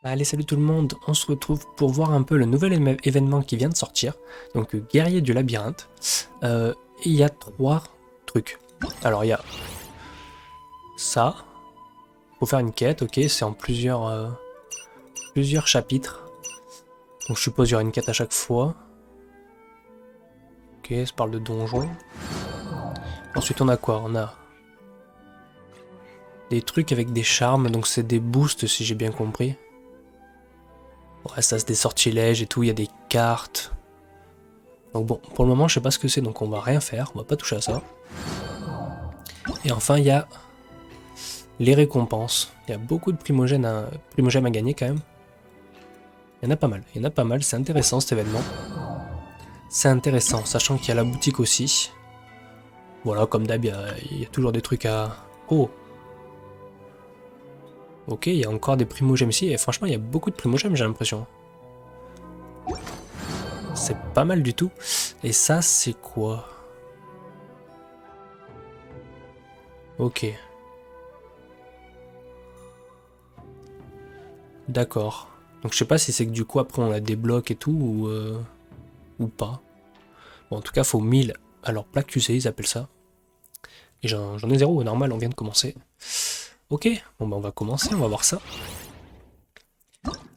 Allez, salut tout le monde, on se retrouve pour voir un peu le nouvel événement qui vient de sortir, donc Guerrier du Labyrinthe. Et il y a 3 trucs. Alors il y a ça, faut faire une quête, ok, c'est en plusieurs chapitres. Donc je suppose qu'il y aura une quête à chaque fois. Ok, ça parle de donjon. Ensuite on a quoi? On a des trucs avec des charmes, donc c'est des boosts si j'ai bien compris. Ouais, ça c'est des sortilèges et tout, il y a des cartes. Donc bon, pour le moment je sais pas ce que c'est, donc on va rien faire, on va pas toucher à ça. Et enfin il y a les récompenses. Il y a beaucoup de primogèmes à gagner quand même. Il y en a pas mal, c'est intéressant cet événement. C'est intéressant, sachant qu'il y a la boutique aussi. Voilà, comme d'hab, il y a toujours des trucs à... Oh! Ok, il y a encore des primogèmes ici, et franchement il y a beaucoup de primogèmes j'ai l'impression. C'est pas mal du tout. Et ça c'est quoi? Ok. D'accord. Donc je sais pas si c'est que du coup après on la débloque et tout ou pas. Bon en tout cas faut 1000. Alors plaque QC ils appellent ça. Et j'en ai 0 normal, on vient de commencer. Ok, bon bah on va commencer, on va voir ça.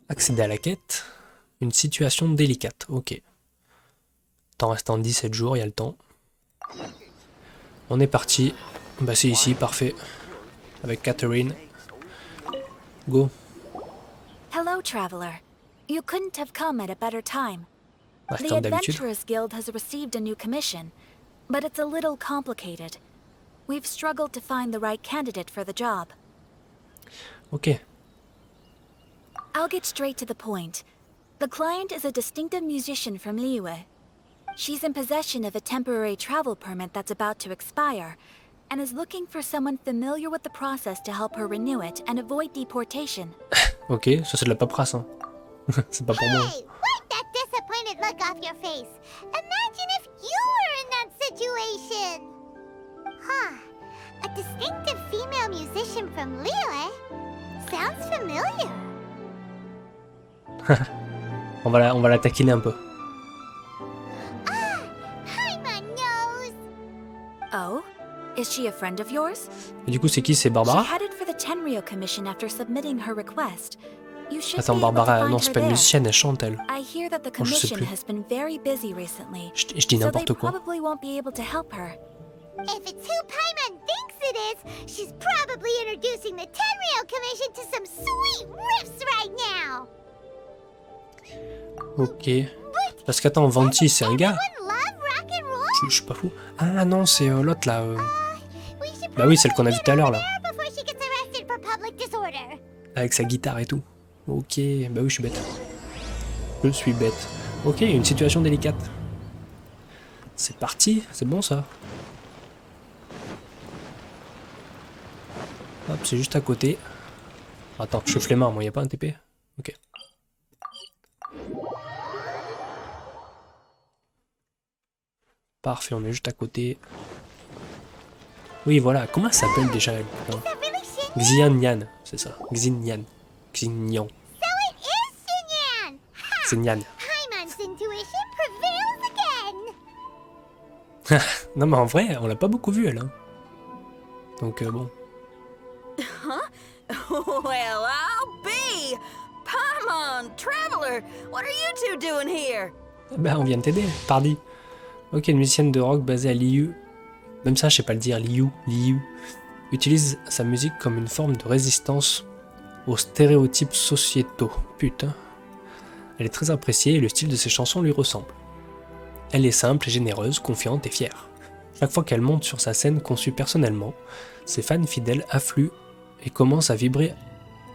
Accéder à la quête. Une situation délicate, ok. Temps restant 17 jours, il y a le temps. On est parti. Bah c'est ici, parfait. Avec Catherine. Go. Hello, traveler. You couldn't have come at a better time. Bah, The comme d'habitude. Adventurers Guild has received a new commission, but it's a little complicated. We've struggled to find the right candidate for the job. Ok. I'll get straight to the point. The client is a distinctive musician from Liyue. She's in possession of a temporary travel permit that's about to expire, and is looking for someone familiar with the process to help her renew it and avoid deportation. Ok, ça c'est de la paperasse, hein. C'est pas pour moi. Hey, wipe that disappointed look off your face. Imagine if you were in that situation. Huh. A distinctive female musician from Liyue? Sounds familiar. On va la taquiner un peu. Ah, hi, my nose. Oh? Is she a friend of yours? Et du coup c'est qui? C'est Barbara? She headed for the Tenryou Commission after submitting her request. You should Attends, be able to Barbara, find non her c'est pas une there. musicienne, elle chante elle. I hear that the Oh, je sais commission plus. has been very busy recently, Je dis so they n'importe quoi. probably won't be able to help her. If it's who Paimon thinks it is, she's probably introducing the Tenryou Commission to some sweet riffs right now. Ok. Parce qu'attends, Venti c'est un gars? Everyone love rock and roll? Je suis pas fou. Ah non, c'est l'autre là. We should Bah oui, celle qu'on a vue tout à l'heure là. there before she gets arrested for public disorder. Avec sa guitare et tout. Ok, bah oui, je suis bête. Je suis bête. Ok, une situation délicate. C'est parti, c'est bon ça. Hop, c'est juste à côté. Attends, je suis flemmard, moi, y a pas un TP? Ok. Parfait, on est juste à côté. Oui, voilà, comment elle s'appelle déjà elle, putain? Is that really Xinyan? Xianyan, c'est ça. Xinyan. Xinyan. So it is Xinyan! Ha! Xinyan. Paimon's intuition prevails again! Non mais en vrai, on l'a pas beaucoup vue elle. Hein. Donc bon. Well, I'll be! Paimon, Traveler, what are you two doing here? Ben on vient de t'aider, pardi. Ok, une musicienne de rock basée à Liu. Même ça, je sais pas le dire, Liu. Utilise sa musique comme une forme de résistance aux stéréotypes sociétaux. Putain. Elle est très appréciée et le style de ses chansons lui ressemble. Elle est simple et généreuse, confiante et fière. Chaque fois qu'elle monte sur sa scène conçue personnellement, ses fans fidèles affluent et commencent à vibrer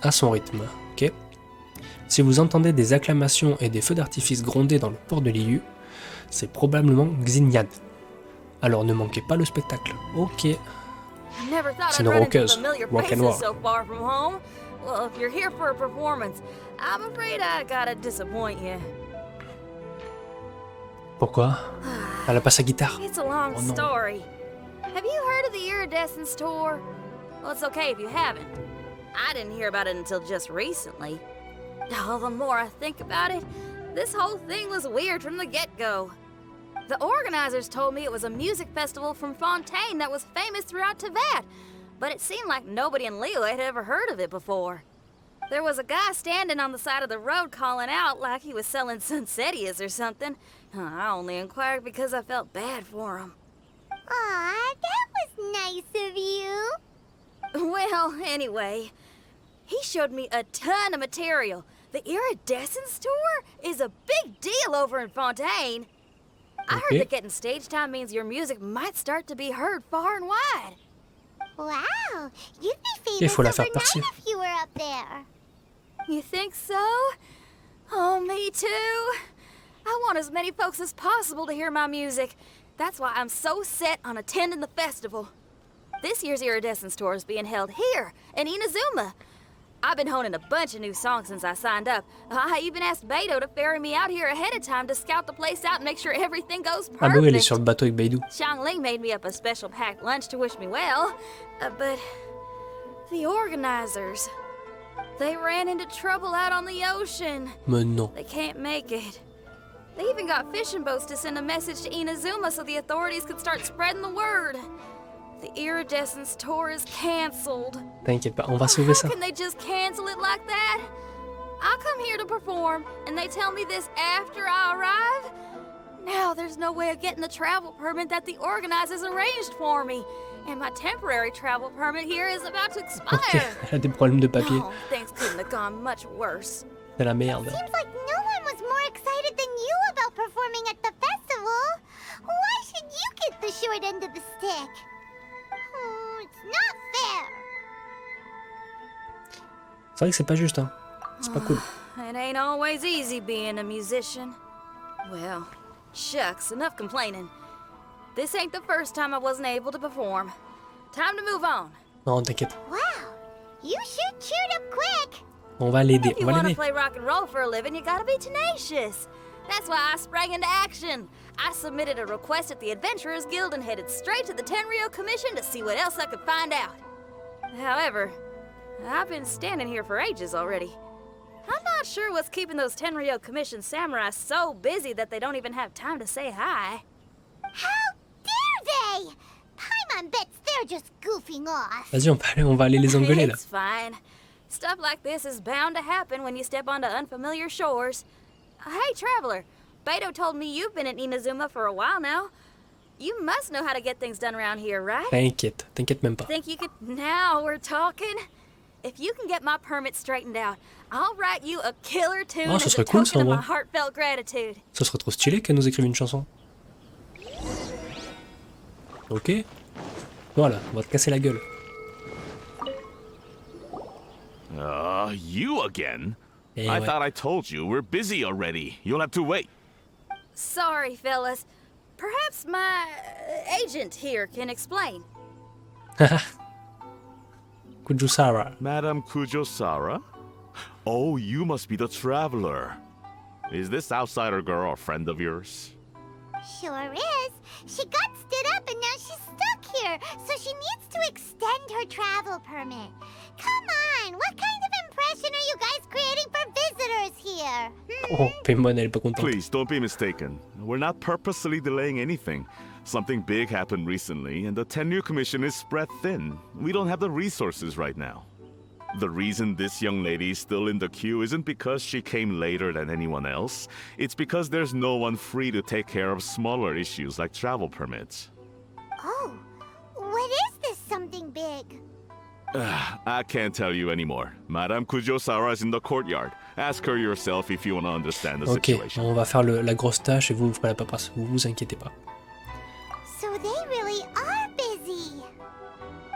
à son rythme. Ok. Si vous entendez des acclamations et des feux d'artifice gronder dans le port de Liu, c'est probablement Xinyan. Alors ne manquez pas le spectacle. Ok. I never thought C'est I'd une run into rockeuse, familiar rock and faces roll. so far from home. Well, if you're here for a performance, I'm afraid I gotta disappoint you. Pourquoi? Elle a pas sa guitare. It's a long Oh, no. story. Have you heard of the Iridescence Tour? Well, it's okay if you haven't. I didn't hear about it until just recently. Oh, the more I think about it, this whole thing was weird from the get-go. The organizers told me it was a music festival from Fontaine that was famous throughout Teyvat, but it seemed like nobody in Liyue had ever heard of it before. There was a guy standing on the side of the road calling out like he was selling Sunsetias or something. I only inquired because I felt bad for him. Aw, that was nice of you. Well, anyway, he showed me a ton of material. The Iridescence tour is a big deal over in Fontaine. I heard that getting stage time means your music might start to be heard far and wide. Wow, you'd be Il famous faut la faire overnight percer. if you were up there. You think so? Oh, me too. I want as many folks as possible to hear my music. That's why I'm so set on attending the festival. This year's Iridescence tour is being held here in Inazuma. I've been honing a bunch of new songs since I signed up. I even asked Beidou to ferry me out here ahead of time to scout the place out and make sure everything goes Ah bah oui, elle est perfect. sur le bateau avec Beidou. Xiangling made me up a special packed lunch to wish me well, but the organizers, they ran into trouble out on the ocean. Mais non. They can't make it. They even got fishing boats to send a message to Inazuma so the authorities could start spreading the word. The Iridescence tour is canceled. T'inquiète pas, on va sauver ça. How can they just cancel it like that? I come here to perform, and they tell me this after I arrive? Now there's no way of getting the travel permit that the organizers arranged for me. And my temporary travel permit here is about to Ok, expire. elle a des problèmes de papier. Oh, things couldn't have gone much worse. C'est la merde. Seems like no one was more excited than you about performing at the festival. Why should you get the short end of the stick? Oh, it's not fair. C'est vrai que c'est pas juste, hein. C'est pas cool. It ain't always easy being a musician. Well, shucks, enough complaining. This ain't the first time I wasn't able to perform. Time to move on. Non, t'inquiète. Wow, you sure cheered up quick. On va l'aider, If on you va want to l'aider. play rock and roll for a living, you gotta be tenacious. That's why I sprang into action. I submitted a request at the Adventurers Guild and headed straight to the Tenryou Commission to see what else I could find out. However, I've been standing here for ages already. I'm not sure what's keeping those Tenryou Commission samurai so busy that they don't even have time to say hi. How dare they? Paimon bets they're just goofing off. Vas-y, on va aller les engueuler là. It's fine. Stuff like this is bound to happen when you step onto unfamiliar shores. Hey, traveler. Beidou told me you've been in Inazuma for a while now. You must know how to get things done around here, right? T'inquiète, t'inquiète même pas. Think you could... Now we're talking. If you can get my permit straightened out, I'll write you a killer tune Oh, ça as a serait cool, token ça, of en my vrai. heartfelt gratitude. Ce serait trop stylé qu'elle nous écrive une chanson. Ok. Voilà, on va te casser la gueule. You again? Eh I ouais. thought I told you, we're busy already. You'll have to wait. Sorry, fellas. Perhaps my agent here can explain. Kujusara. Madame Kujosara? Oh, you must be the traveler. Is this outsider girl a friend of yours? Sure is. She got stood up and now she's stuck here, so she needs to extend her travel permit. Come on, what kind of impression are you guys creating for visitors here? Oh, Paimon, elle est pas contente. Please, don't be mistaken. We're not purposely delaying anything. Something big happened recently, and the Tenryou Commission is spread thin. We don't have the resources right now. The reason this young lady is still in the queue isn't because she came later than anyone else. It's because there's no one free to take care of smaller issues like travel permits. Oh, what is this something big? I can't tell you anymore. Madame Kujosara is in the courtyard. Ask her yourself if you want to understand the Ok, situation. on va faire la grosse tâche et vous ferez la paperasse. Vous inquiétez pas. So they really are busy.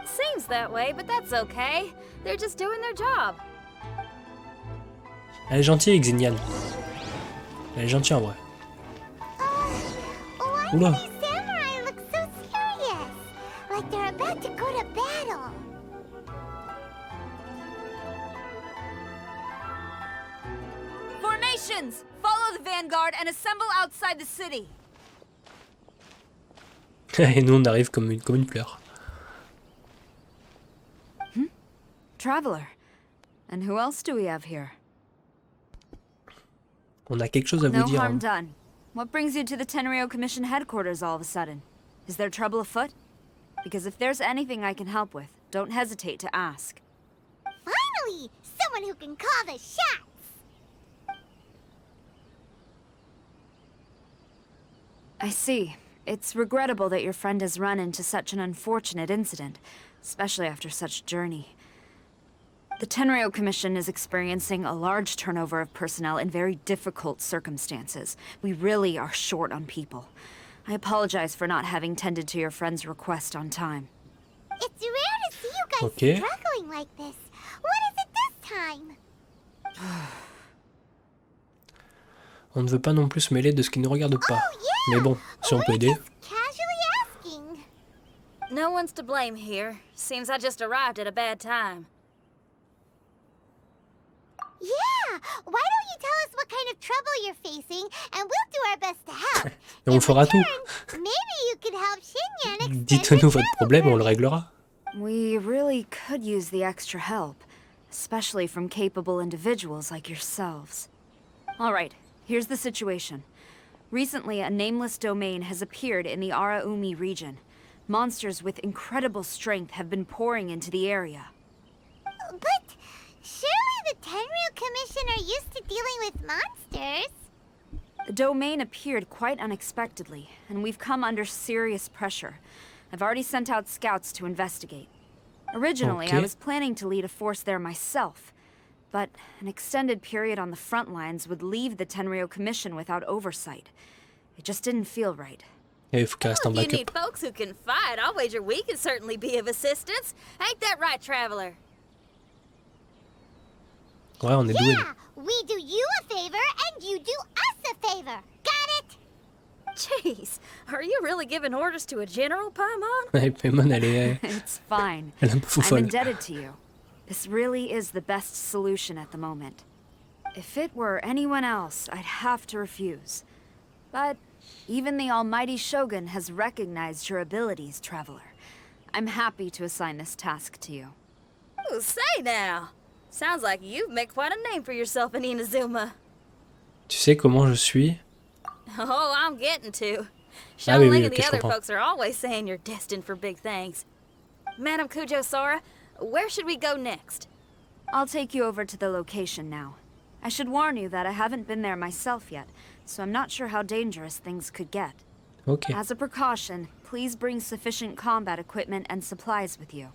Seems that way, but that's okay. They're just doing their job. Elle est gentille, Xenial. Elle est gentille en vrai. Why Oula. do these samurai look so serious? Like they're about to go to battle. Formations! Follow the vanguard and assemble outside the city. Et nous, on arrive comme une fleur. Traveler. And who else do we have here? On a quelque chose à vous No dire. harm Hein. done. What brings you to the Tenryou Commission headquarters all of a sudden? Is there trouble afoot? Because if there's anything I can help with, don't hesitate to ask. Finally! Someone who can call the shots! I see. It's regrettable that your friend has run into such an unfortunate incident, especially after such a journey. The Tenryou Commission is experiencing a large turnover of personnel in very difficult circumstances. We really are short on people. I apologize for not having tended to your friend's request on time. It's rare to see you guys Okay. struggling like this. What is it this time? On ne veut pas non plus se mêler de ce qui ne regarde pas. Mais bon, si on peut aider. Just casually asking. No one's to blame here. Seems I just arrived at a bad time. Yeah! Why don't you tell us what kind of trouble you're facing, and we'll do our best to help. Et on fera tout. Return, maybe you could help Shinya and extend Dites-nous the votre travel problème et on le permit. réglera. We really could use the extra help, especially from capable individuals like yourselves. All right, here's the situation. Recently, a nameless domain has appeared in the Araumi region. Monsters with incredible strength have been pouring into the area. But surely the Tenryou Commission are used to dealing with monsters. The domain appeared quite unexpectedly, and we've come under serious pressure. I've already sent out scouts to investigate. Originally, I Okay. was planning to lead a force there myself, but an extended period on the front lines would leave the Tenryou Commission without oversight. It just didn't feel right. Et il faut qu'elle reste en If you need backup. folks who can fight, I'll wager we can certainly be of assistance. Ain't that right, Traveler? Ouais, on est doué. Yeah, we do you a favor and you do us a favor. Got it? Jeez, are you really giving orders to a general, Paimon? Et Paimon, elle est It's fine. elle est un peu I'm folle. indebted to you. This really is the best solution at the moment. If it were anyone else, I'd have to refuse. But even the almighty Shogun has recognized your abilities, Traveler. I'm happy to assign this task to you. Ooh, say now. Sounds like you've made quite a name for yourself in Inazuma. Tu sais comment je suis? Oh, I'm getting to. Ah oui, Xiaoling oui, and ok, the je other comprends. folks are always saying you're destined for big things. Madam Kujo Sora, where should we go next? I'll take you over to the location now. I should warn you that I haven't been there myself yet, so I'm not sure how dangerous things could get. Ok. As a precaution, please bring sufficient combat equipment and supplies with you.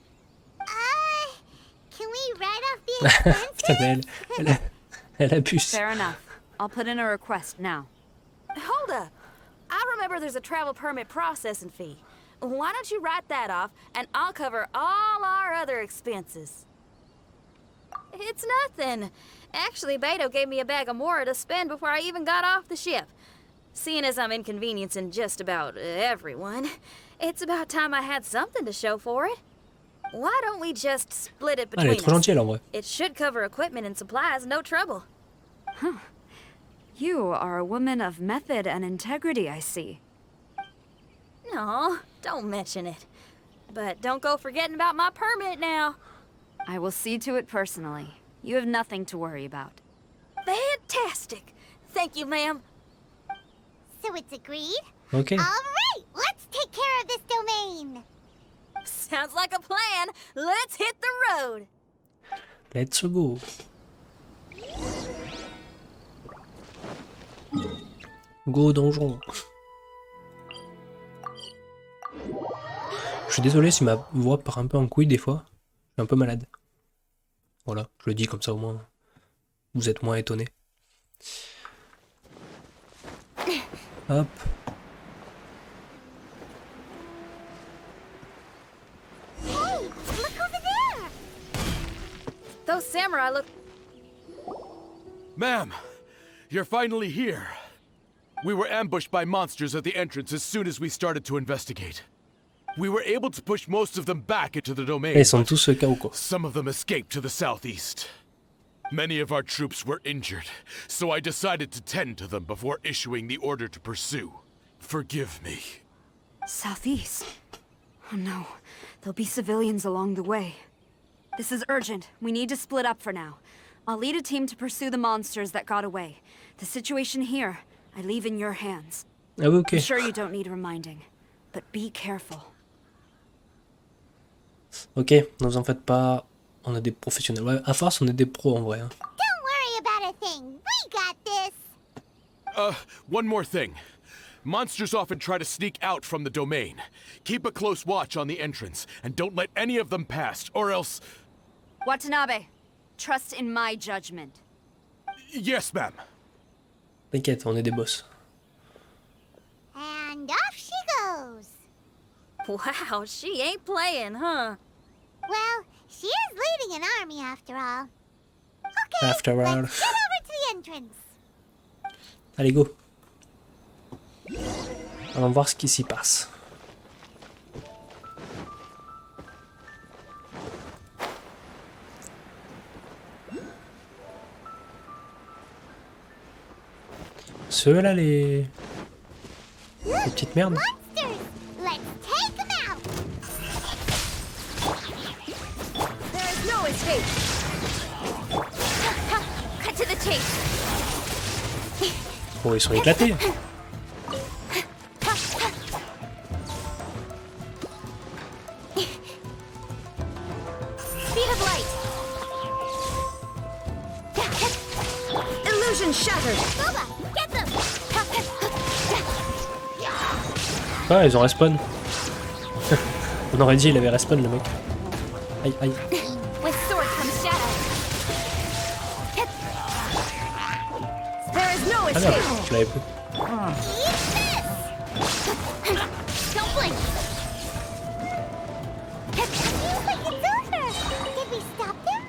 Can we write off the expenses? Putain, mais elle abuse. Fair enough. I'll put in a request now. Hold up. I remember there's a travel permit processing fee. Why don't you write that off, and I'll cover all our other expenses? It's nothing. Actually, Beto gave me a bag of Mora to spend before I even got off the ship. Seeing as I'm inconveniencing just about everyone, it's about time I had something to show for it. Why don't we just split it Ah, elle est between trop us? gentille, elle, en vrai. It should cover equipment and supplies, no trouble. You are a woman of method and integrity, I see. No, don't mention it. But don't go forgetting about my permit now. I will see to it personally. You have nothing to worry about. Fantastic. Thank you, ma'am. So it's agreed? Ok. All right, let's take care of this domain. Sounds like a plan. Let's hit the road. Let's go. Go donjon. Je suis désolé si ma voix part un peu en couille des fois. Je suis un peu malade. Voilà, je le dis comme ça au moins. Vous êtes moins étonnés. Hop. Hey, look over there! Those samurai look... Ma'am, you're finally here. We were ambushed by monsters at the entrance as soon as we started to investigate. We were able to push most of them back into the domain, Ils sont but tous KO quoi. some of them escaped to the southeast. Many of our troops were injured, so I decided to tend to them before issuing the order to pursue. Forgive me. Southeast. Oh no, there'll be civilians along the way. This is urgent. We need to split up for now. I'll lead a team to pursue the monsters that got away. The situation here, I leave in your hands. Ah oui, ok. I'm sure you don't need reminding, but be careful. Ok, ne vous en faites pas. On est des professionnels. Ouais, à force, on est des pros en vrai. Hein. Don't worry about a thing. We got this. One more thing. Monsters often try to sneak out from the domain. Keep a close watch on the entrance, and don't let any of them pass, or else... Watanabe, trust in my judgment. Yes, ma'am. T'inquiète, on est des boss. And off she goes. Wow, she ain't playing, huh? Well, she is leading an army after all. Okay, After all. let's get over to the entrance. Allez, go. Allons voir ce qui s'y passe. Ceux-là, les petites merdes. Monsters, let's take them out. There is no escape. Cut to the chase. Oh, ils sont éclatés. Speed of light. Illusion shattered. Boba, get them. Ah, ils ont respawn. On aurait dit il avait respawn le mec. Aïe, aïe. With sword comes shadow. There is no Ah escape. merde, tu l'avais plus. Don't blink. Seems like it's over. Did we stop them?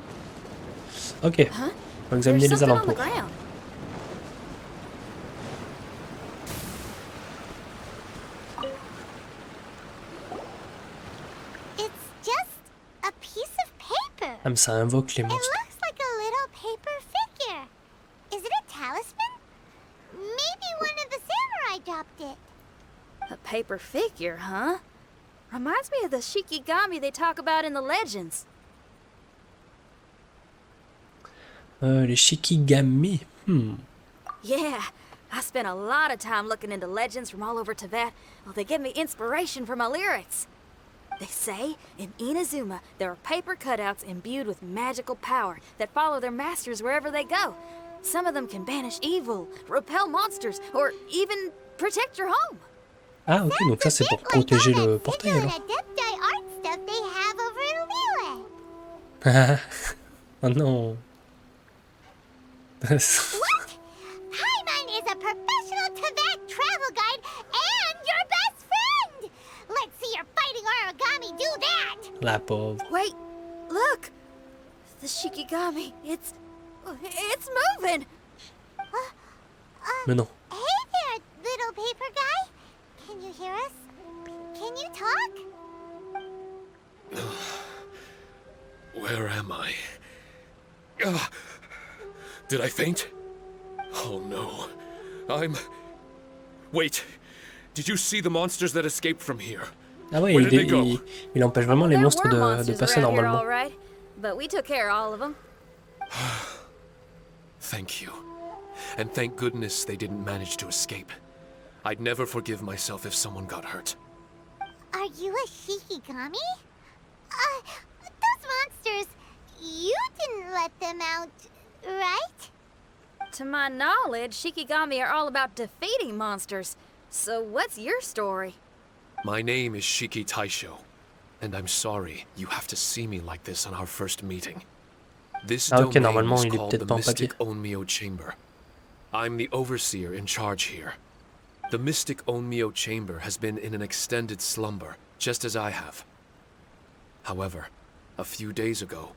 Ok. On va examiner There's les something on the alentours. ground. It's just a piece of paper. Ah mais ça invoque les It monstres. looks like a little paper figure. Is it a talisman? Maybe one of the samurai dropped it. A paper figure, huh? Reminds me of the Shikigami they talk about in the legends. Les Shikigami. Yeah, I spent a lot of time looking into legends from all over Tibet. Well, they give me inspiration for my lyrics. They say in Inazuma there are paper cutouts imbued with magical power that follow their masters wherever they go. Some of them can banish evil, repel monsters, or even protect your home. Ah ok, donc ça c'est pour protéger le portail alors. Adepti art stuff they have over in Liyue. Oh non. What? Paimon is a professional Tibet travel guide and your best friend. Let's see your fighting origami do that. La pauvre. Wait, look! The Shikigami, it's moving! Mais non. Hey there, little paper guy. Can you hear us? Can you talk? Where am I? Did I faint? Oh no. Wait. Did you see the monsters that escaped from here? Ah ouais, Where did they go? il empêche vraiment les There monstres were de monsters passer around here, normalement. all right, but we took care of all of them. Thank you. And thank goodness they didn't manage to escape. I'd never forgive myself if someone got hurt. Are you a Shikigami? Those monsters, you didn't let them out, right? To my knowledge, Shikigami are all about defeating monsters. So what's your story? My name is Shiki Taisho, and I'm sorry you have to see me like this on our first meeting. This Ah, ok, domain normalement, is il est called peut-être the pas en papier. Mystic Onmyo Chamber. I'm the overseer in charge here. The Mystic Onmyo Chamber has been in an extended slumber, just as I have. However, a few days ago,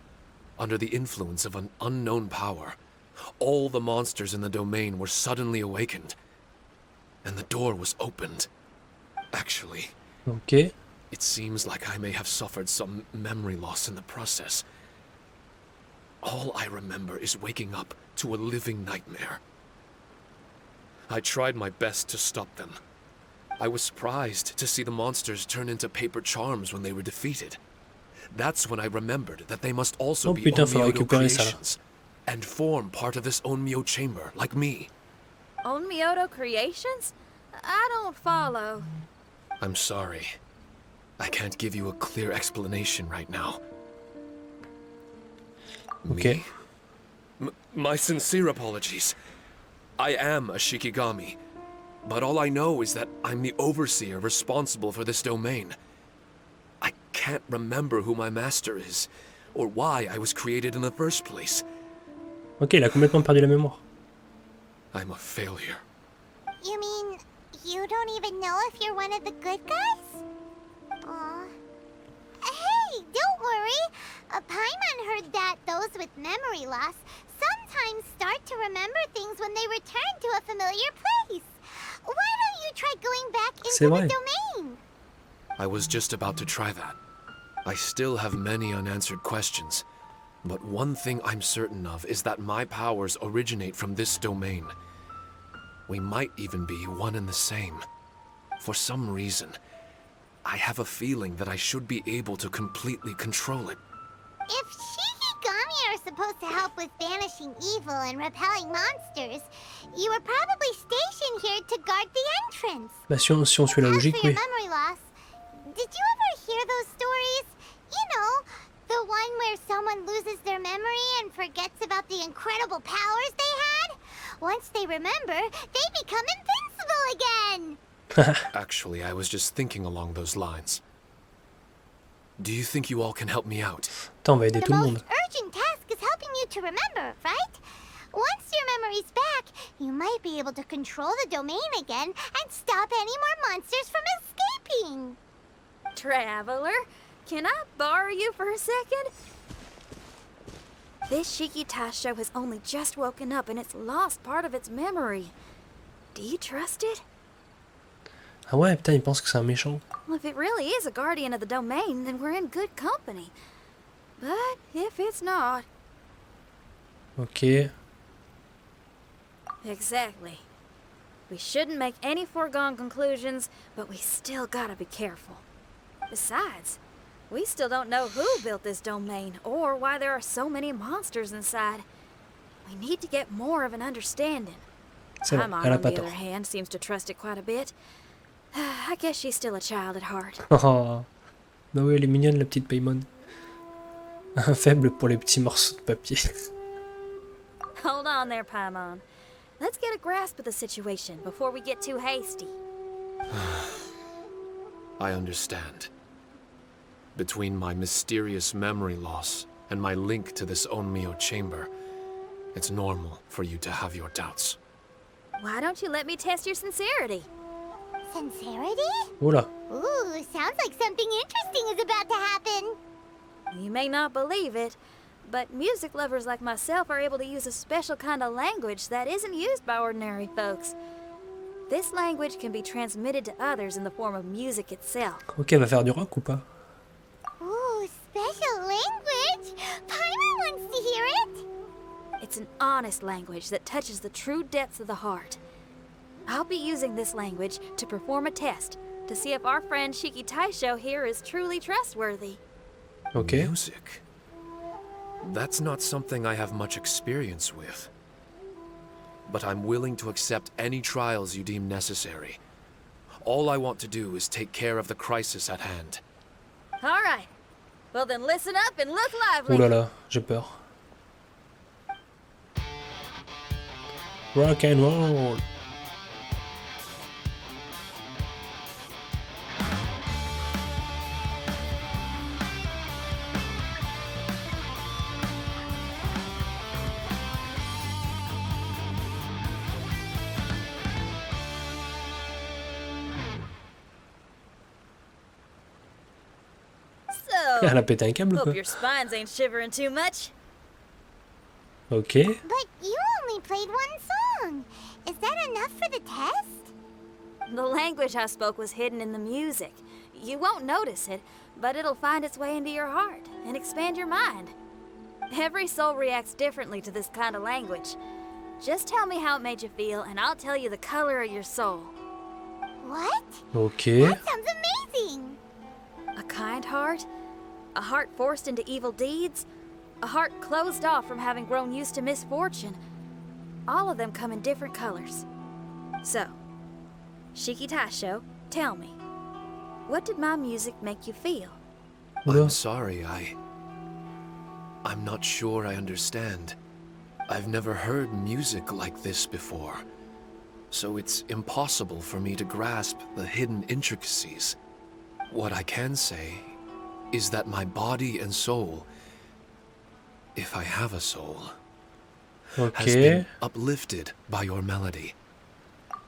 under the influence of an unknown power, all the monsters in the domain were suddenly awakened, and the door was opened. Actually, Ok. it seems like I may have suffered some memory loss in the process. All I remember is waking up to a living nightmare. I tried my best to stop them. I was surprised to see the monsters turn into paper charms when they were defeated. That's when I remembered that they must also Oh be putain, faut Onmyodo récupérer ça là. creations. and form part of this Onmyo chamber, like me. Onmyoto creations? I don't follow. I'm sorry. I can't give you a clear explanation right now. Ok. My sincere apologies. I am a Shikigami, but all I know is that I'm the overseer responsible for this domain. I can't remember who my master is, or why I was created in the first place. Ok, il a complètement perdu la mémoire. I'm a failure. You mean you don't even know if you're one of the good guys? Aw. Hey, don't worry. Paimon heard that those with memory loss sometimes start to remember things when they return to a familiar place. Why don't you try going back C'est into vrai. the domain? I was just about to try that. I still have many unanswered questions, but one thing I'm certain of is that my powers originate from this domain. We might even be one and the same. For some reason, I have a feeling that I should be able to completely control it. If Shikigami are supposed to help with banishing evil and repelling monsters, you were probably stationed here to guard the entrance. Bah si on suit la As logique, for your oui. memory loss, did you ever hear those stories? You know, the one where someone loses their memory and forgets about the incredible powers they had? Once they remember, they become invincible again! Actually, I was just thinking along those lines. Do you think you all can help me out? Attends, on va aider The tout le most monde. urgent task is helping you to remember, right? Once your memory's back, you might be able to control the domain again and stop any more monsters from escaping. Traveler, can I borrow you for a second? This Shiki Taisho has only just woken up and it's lost part of its memory. Do you trust it? Ah ouais, putain, il pense que c'est un méchant. Well, if it really is a guardian of the domain, then we're in good company. But if it's not... Ok. Exactly. We shouldn't make any foregone conclusions, but we still gotta be careful. Besides, we still don't know who built this domain, or why there are so many monsters inside. We need to get more of an understanding. C'est vrai, Paimon, elle a on pas the tort. other hand, seems to trust it quite a bit. I guess she's still a child at heart. Oh. Bah oui, elle est mignonne, la petite Paimon. Un faible pour les petits morceaux de papier. Hold on there, Paimon. Let's get a grasp of the situation before we get too hasty. I understand. Between my mysterious memory loss and my link to this Onmyo chamber, it's normal for you to have your doubts. Why don't you let me test your sincerity? Sincerity? Oula. Ooh, sounds like something interesting is about to happen. You may not believe it, but music lovers like myself are able to use a special kind of language that isn't used by ordinary folks. This language can be transmitted to others in the form of music itself. Ok, elle va faire du rock ou pas? Ooh, special language! Paimon wants to hear it! It's an honest language that touches the true depths of the heart. I'll be using this language to perform a test to see if our friend Shiki Taisho here is truly trustworthy. Ok. Music? That's not something I have much experience with. But I'm willing to accept any trials you deem necessary. All I want to do is take care of the crisis at hand. All right. Well then listen up and look lively. Ouh là là, j'ai peur. Rock and roll. Elle So, a pété un câble ou hope quoi? your spines ain't shivering too much. Ok. But you only played one song. Is that enough for the test? The language I spoke was hidden in the music. You won't notice it, but it'll find its way into your heart and expand your mind. Every soul reacts differently to this kind of language. Just tell me how it made you feel, and I'll tell you the color of your soul. What? Ok. That sounds amazing! A kind heart? A heart forced into evil deeds? A heart closed off from having grown used to misfortune. All of them come in different colors. So, Shiki Taisho, tell me, what did my music make you feel? I'm sorry, I'm not sure I understand. I've never heard music like this before, so it's impossible for me to grasp the hidden intricacies. What I can say is that my body and soul, if I have a soul, has been uplifted by your melody.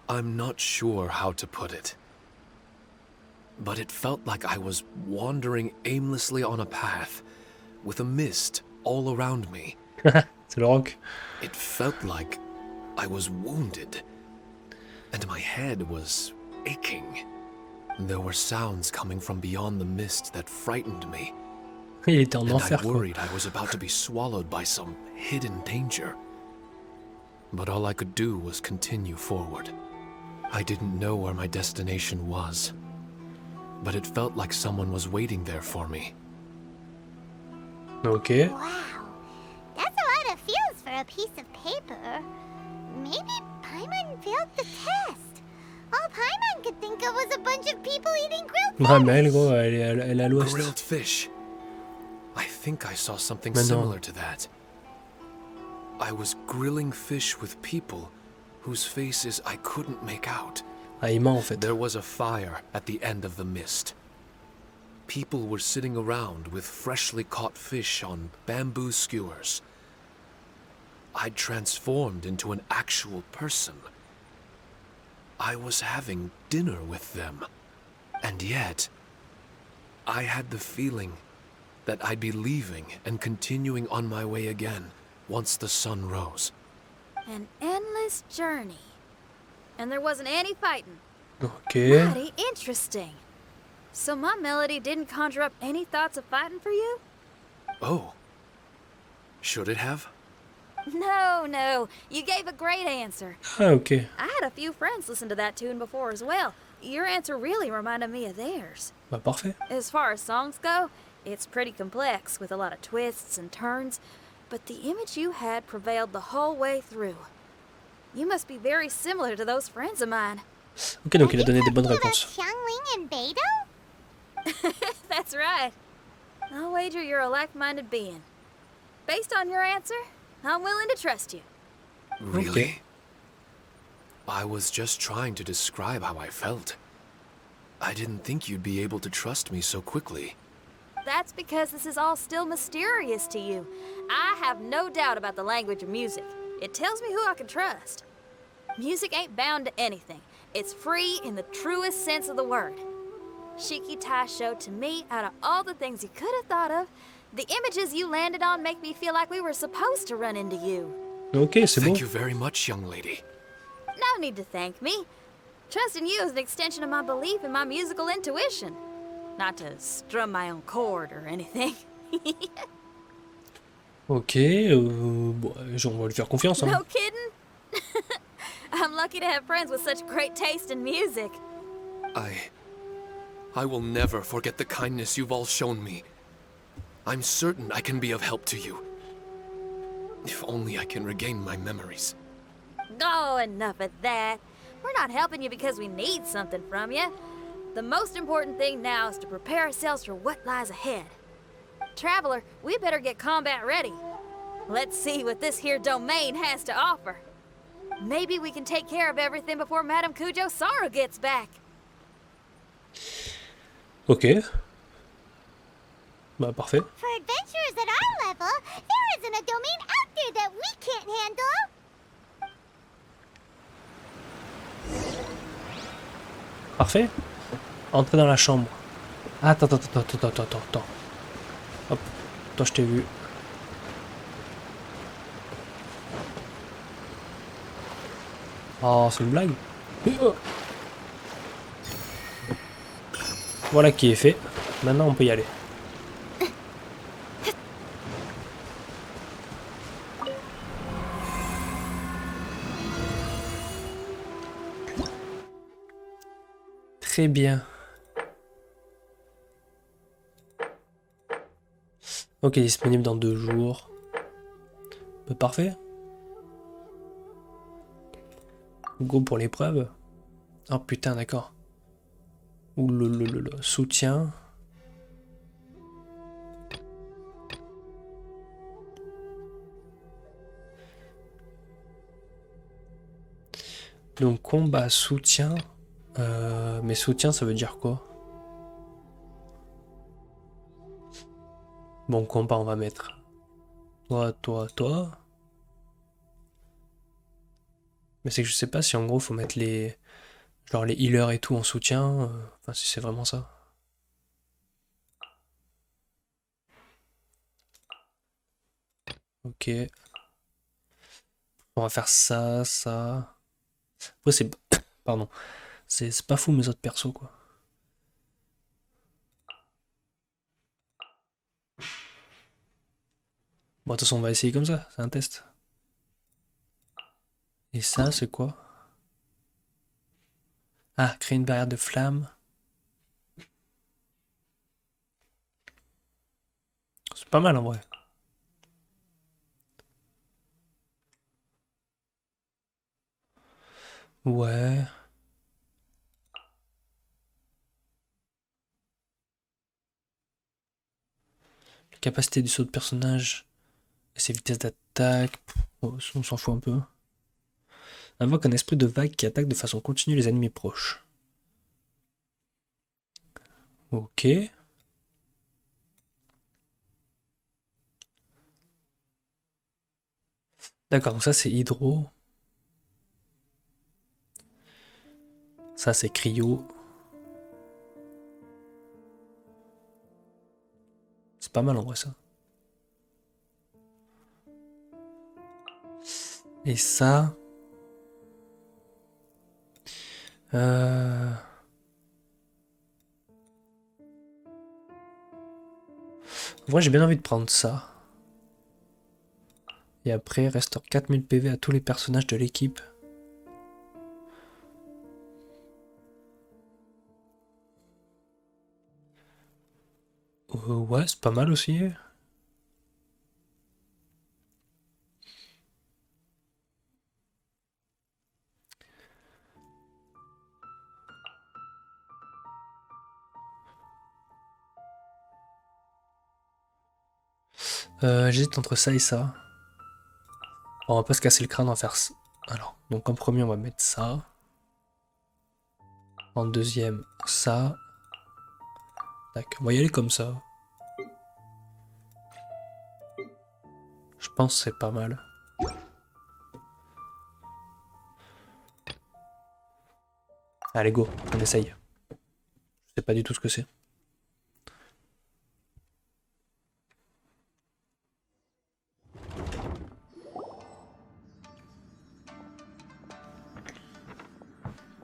I'm not sure how to put it, but it felt like I was wandering aimlessly on a path with a mist all around me. C'est le rock. It felt like I was wounded, and my head was aching. There were sounds coming from beyond the mist that frightened me, Il était en and enfer, I quoi. worried I was about to be swallowed by some hidden danger. But all I could do was continue forward. I didn't know where my destination was, but it felt like someone was waiting there for me. Ok. Wow, that's a lot of feels for a piece of paper. Maybe Paimon failed the test. All Paimon could think of was a bunch of people eating grilled fish. Ouais, mais elle, gros, elle est à l'ouest. Grilled fish. I think I saw something Mais non. similar to that. I was grilling fish with people whose faces I couldn't make out. Ah, il ment, en fait. There was a fire at the end of the mist. People were sitting around with freshly caught fish on bamboo skewers. I'd transformed into an actual person. I was having dinner with them. And yet, I had the feeling that I'd be leaving and continuing on my way again once the sun rose. An endless journey. And there wasn't any fighting. Ok. Mighty interesting. So my melody didn't conjure up any thoughts of fighting for you? Oh. Should it have? No. You gave a great answer. Ah, ok. I had a few friends listen to that tune before as well. Your answer really reminded me of theirs. Bah, parfait. As far as songs go, it's pretty complex with a lot of twists and turns, but the image you had prevailed the whole way through. You must be very similar to those friends of mine. Ok, donc il a donné des bonnes Are you réponses. thinking of Xiangling and Beidou? That's right. I'll wager you're a like-minded being. Based on your answer, I'm willing to trust you. Really? I was just trying to describe how I felt. I didn't think you'd be able to trust me so quickly. That's because this is all still mysterious to you. I have no doubt about the language of music. It tells me who I can trust. Music ain't bound to anything. It's free in the truest sense of the word. Shiki Taisho, to me, out of all the things you could have thought of, the images you landed on make me feel like we were supposed to run into you. Ok, c'est bon. Thank you very much, young lady. No need to thank me. Trusting you is an extension of my belief in my musical intuition. Not to strum my own chord or anything. Ok, bon, on va lui faire confiance. Hein. No kidding? I'm lucky to have friends with such great taste in music. I will never forget the kindness you've all shown me. I'm certain I can be of help to you. If only I can regain my memories. Oh, enough of that. We're not helping you because we need something from you. The most important thing now is to prepare ourselves for what lies ahead. Traveler, we better get combat ready. Let's see what this here domain has to offer. Maybe we can take care of everything before Madame Kujo Sara gets back. Ok. Bah, parfait. For adventurers at our level, there isn't a domain out there that we can't handle. Parfait. Entrez dans la chambre. Attends. Hop. Toi, je t'ai vu. Oh, c'est une blague. Voilà qui est fait. Maintenant, on peut y aller. Très bien. Ok, disponible dans 2 jours. Parfait. Go pour l'épreuve. Oh putain, d'accord. Ouh le soutien. Donc combat, soutien. Mais soutien, ça veut dire quoi? Bon, combat, on va mettre. Toi. Mais c'est que je sais pas si en gros faut mettre les. Genre les healers et tout en soutien. Enfin, si c'est vraiment ça. Ok. On va faire ça, ça. Après, c'est. Pardon. C'est pas fou mes autres persos, quoi. Bon, de toute façon, on va essayer comme ça. C'est un test. Et ça, c'est quoi? Ah, créer une barrière de flamme. C'est pas mal en vrai. Ouais. La capacité du saut de personnage et ses vitesses d'attaque. Oh, on s'en fout un peu. Invoque un esprit de vague qui attaque de façon continue les ennemis proches. Ok. D'accord, donc ça c'est hydro. Ça c'est cryo. C'est pas mal en vrai ça. Et ça... En vrai j'ai bien envie de prendre ça. Et après restaure 4000 PV à tous les personnages de l'équipe. Ouais, c'est pas mal aussi. J'hésite entre ça et ça. Bon, on va pas se casser le crâne, on va faire ça. Alors, donc en premier on va mettre ça. En deuxième, ça. Tac, on va y aller comme ça. Je pense que c'est pas mal. Allez, go, on essaye. Je sais pas du tout ce que c'est.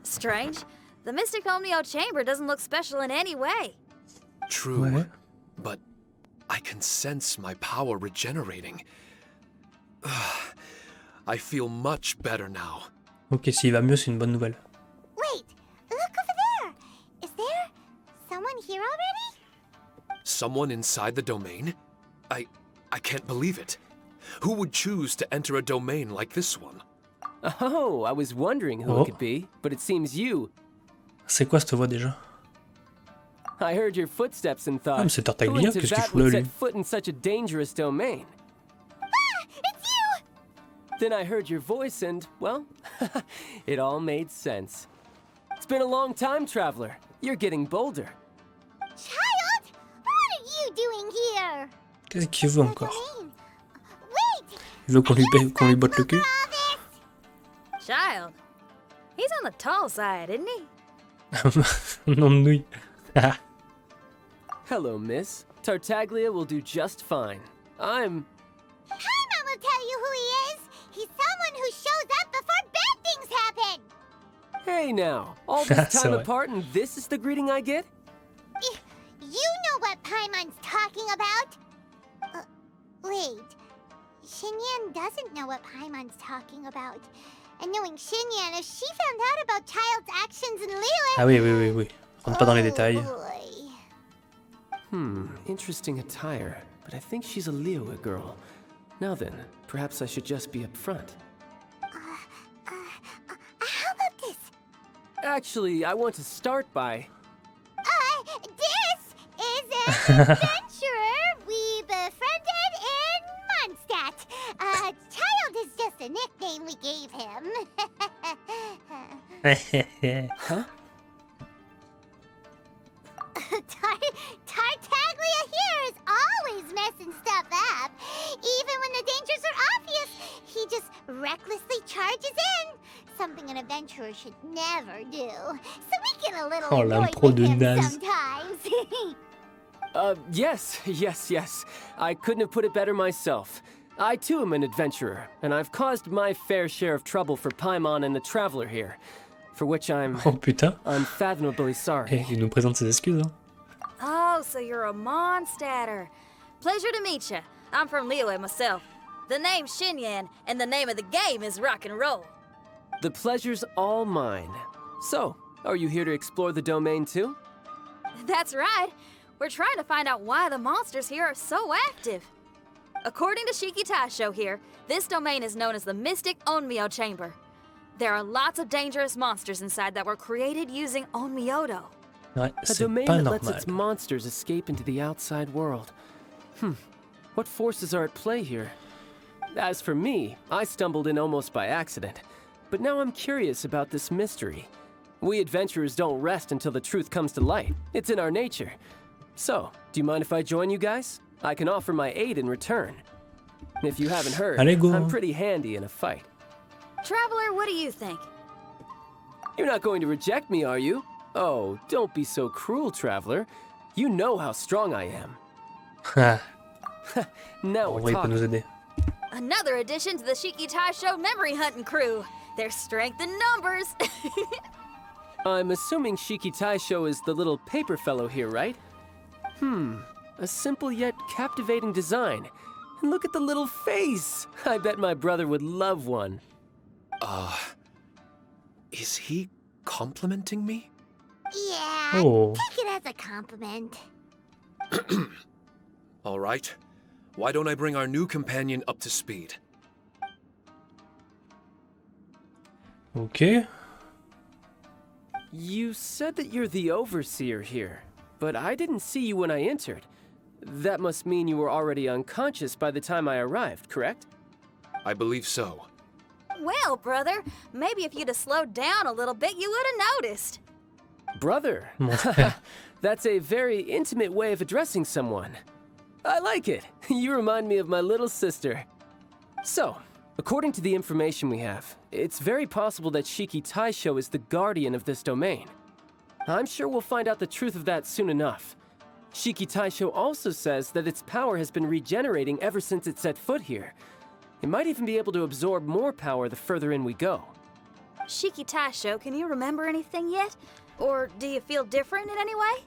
Strange. The Mystic Omnio Chamber doesn't look special in any way. True, Ouais. but I can sense my power regenerating. I feel much better now. Ok, s'il va mieux, c'est une bonne nouvelle. Wait, look over there. Is there someone here already? Someone inside the domain? I can't believe it. Who would choose to enter a domain like this one? Oh, I was wondering who Oh. it could be, but it seems you. C'est quoi cette voix déjà? I heard your footsteps and thought, Ah, mais c'est who Tartaglia, in qu'est-ce qu'il Teyvat fout là, would lui? set foot in such a dangerous domain? Ah, it's you! Then I heard your voice and, well, it all made sense. It's been a long time, traveler. You're getting bolder. Child, what are you doing here? Qu'est-ce qu'il veut encore? Domain. Wait! Il veut qu'on lui botte le cul? All this? Child. He's on the tall side, isn't he? Non de nouilles. Hello, miss. Tartaglia will do just fine. I'm... Paimon will tell you who he is. He's someone who shows up before bad things happen. Hey now, all this C'est time vrai. apart and this is the greeting I get? You know what Paimon's talking about? Wait. Xinyan doesn't know what Paimon's talking about. And knowing Xinyan, if she found out about Child's actions in Liyue... Ah oui. Rentre pas dans les détails. Boy. Interesting attire. but I think she's a Liyue girl. Now then, perhaps I should just be upfront. How about this? Actually, I want to start by... This is an adventurer we befriended in Mondstadt. Child is just a nickname we gave him. Huh? Tartaglia here is always messing stuff up. Even when the dangers are obvious, he just recklessly charges in. Something an adventurer should never do. So we get a little Oh, annoyed l'impro with de him naze. sometimes. Yes. I couldn't have put it better myself. I too am an adventurer, and I've caused my fair share of trouble for Paimon and the Traveler here, for which I'm Oh putain. unfathomably sorry. Eh, il nous présente ses excuses. Hein. Oh, so you're a Mondstadter. Pleasure to meet you. I'm from Liyue myself. The name's Xinyan, and the name of the game is rock and roll. The pleasure's all mine. So, are you here to explore the domain too? That's right. We're trying to find out why the monsters here are so active. According to Shiki Taisho here, this domain is known as the Mystic Onmyo Chamber. There are lots of dangerous monsters inside that were created using Onmyodo. Ouais, A c'est domain pas that lets normal. its monsters escape into the outside world. What forces are at play here? As for me, I stumbled in almost by accident. But now I'm curious about this mystery. We adventurers don't rest until the truth comes to light. It's in our nature. So, do you mind if I join you guys? I can offer my aid in return. If you haven't heard, Allez, go. I'm pretty handy in a fight. Traveler, what do you think? You're not going to reject me, are you? Oh, don't be so cruel, Traveler. You know how strong I am. Ah, Now en we're vrai, il peut nous talking. aider. Another addition to the Shiki Taisho memory hunting crew. There's strength in numbers. I'm assuming Shiki Taisho is the little paper fellow here, right? A simple yet captivating design. And look at the little face! I bet my brother would love one. Is he complimenting me? Yeah, Oh. take it as a compliment. All right. Why don't I bring our new companion up to speed? Ok. You said that you're the overseer here, but I didn't see you when I entered. That must mean you were already unconscious by the time I arrived, correct? I believe so. Well, brother, maybe if you'd have slowed down a little bit, you would have noticed. Brother. Mon frère. That's a very intimate way of addressing someone. I like it. You remind me of my little sister. So, according to the information we have, it's very possible that Shiki Taisho is the guardian of this domain. I'm sure we'll find out the truth of that soon enough. Shiki Taisho also says that its power has been regenerating ever since it set foot here. It might even be able to absorb more power the further in we go. Shiki Taisho, can you remember anything yet? Or do you feel different in any way?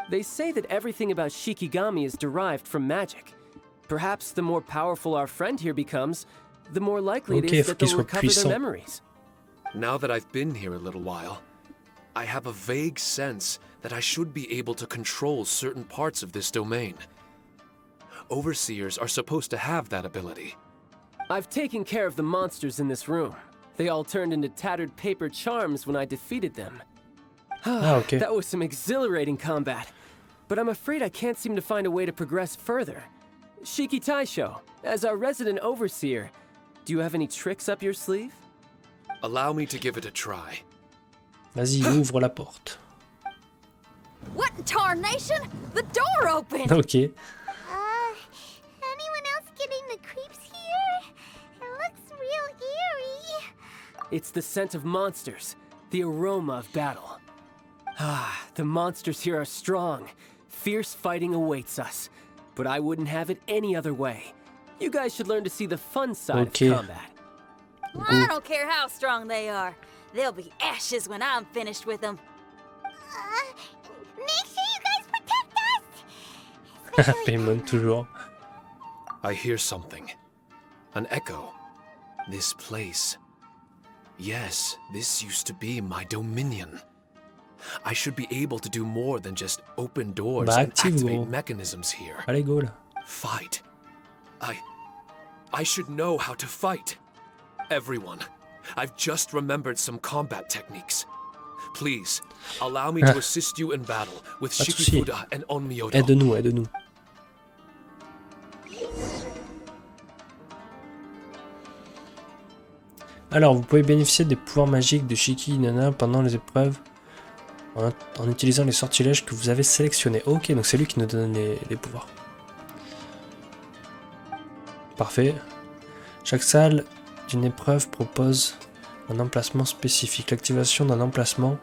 They say that everything about Shikigami is derived from magic. Perhaps the more powerful our friend here becomes, the more likely it Okay, is faut that qu'il they'll soit recover their puissant. memories. Now that I've been here a little while, I have a vague sense that I should be able to control certain parts of this domain. Overseers are supposed to have that ability. I've taken care of the monsters in this room. They all turned into tattered paper charms when I defeated them. Ah, ok. That was some exhilarating combat. But I'm afraid I can't seem to find a way to progress further. Shiki Taisho, as our resident overseer, do you have any tricks up your sleeve? Allow me to give it a try. Vas-y, ouvre la porte. What in tarnation? The door opened! Ok. Anyone else getting the creeps here? It looks real eerie. It's the scent of monsters, the aroma of battle. The monsters here are strong. Fierce fighting awaits us. But I wouldn't have it any other way. You guys should learn to see the fun side Okay. of combat. I don't care how strong they are. They'll be ashes when I'm finished with them. Make sure you guys protect us! Paimon, toujours. I hear something. An echo. This place. Yes, this used to be my dominion. I should be able to do more than just open doors Bah, and active, activate gros. mechanisms here. Allez, go là. Fight. I should know how to fight. Everyone, I've just remembered some combat techniques. Please, allow me to assist you in battle with Pas de souci. Shikifuda and Onmyodo. Aide-nous, aide-nous. Alors, vous pouvez bénéficier des pouvoirs magiques de Shiki Nana pendant les épreuves en utilisant les sortilèges que vous avez sélectionnés. Ok, donc c'est lui qui nous donne les pouvoirs. Parfait. Chaque salle d'une épreuve propose un emplacement spécifique. L'activation d'un emplacement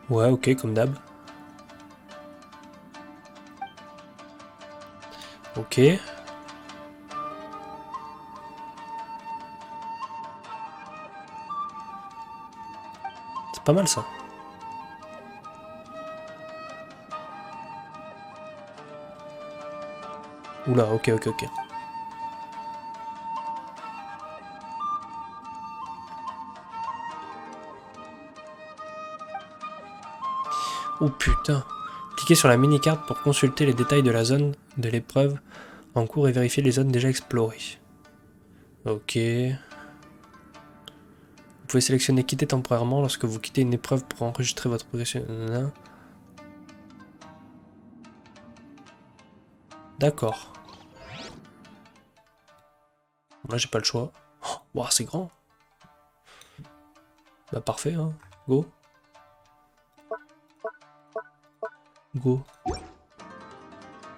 ouais, ok, comme d'hab. Ok. C'est pas mal ça. Oula, ok. Oh putain. Cliquez sur la mini-carte pour consulter les détails de la zone de l'épreuve en cours et vérifier les zones déjà explorées. Ok. Vous pouvez sélectionner quitter temporairement lorsque vous quittez une épreuve pour enregistrer votre progression. D'accord. Là j'ai pas le choix. Oh, wow, c'est grand. Bah parfait, hein. Go. Go.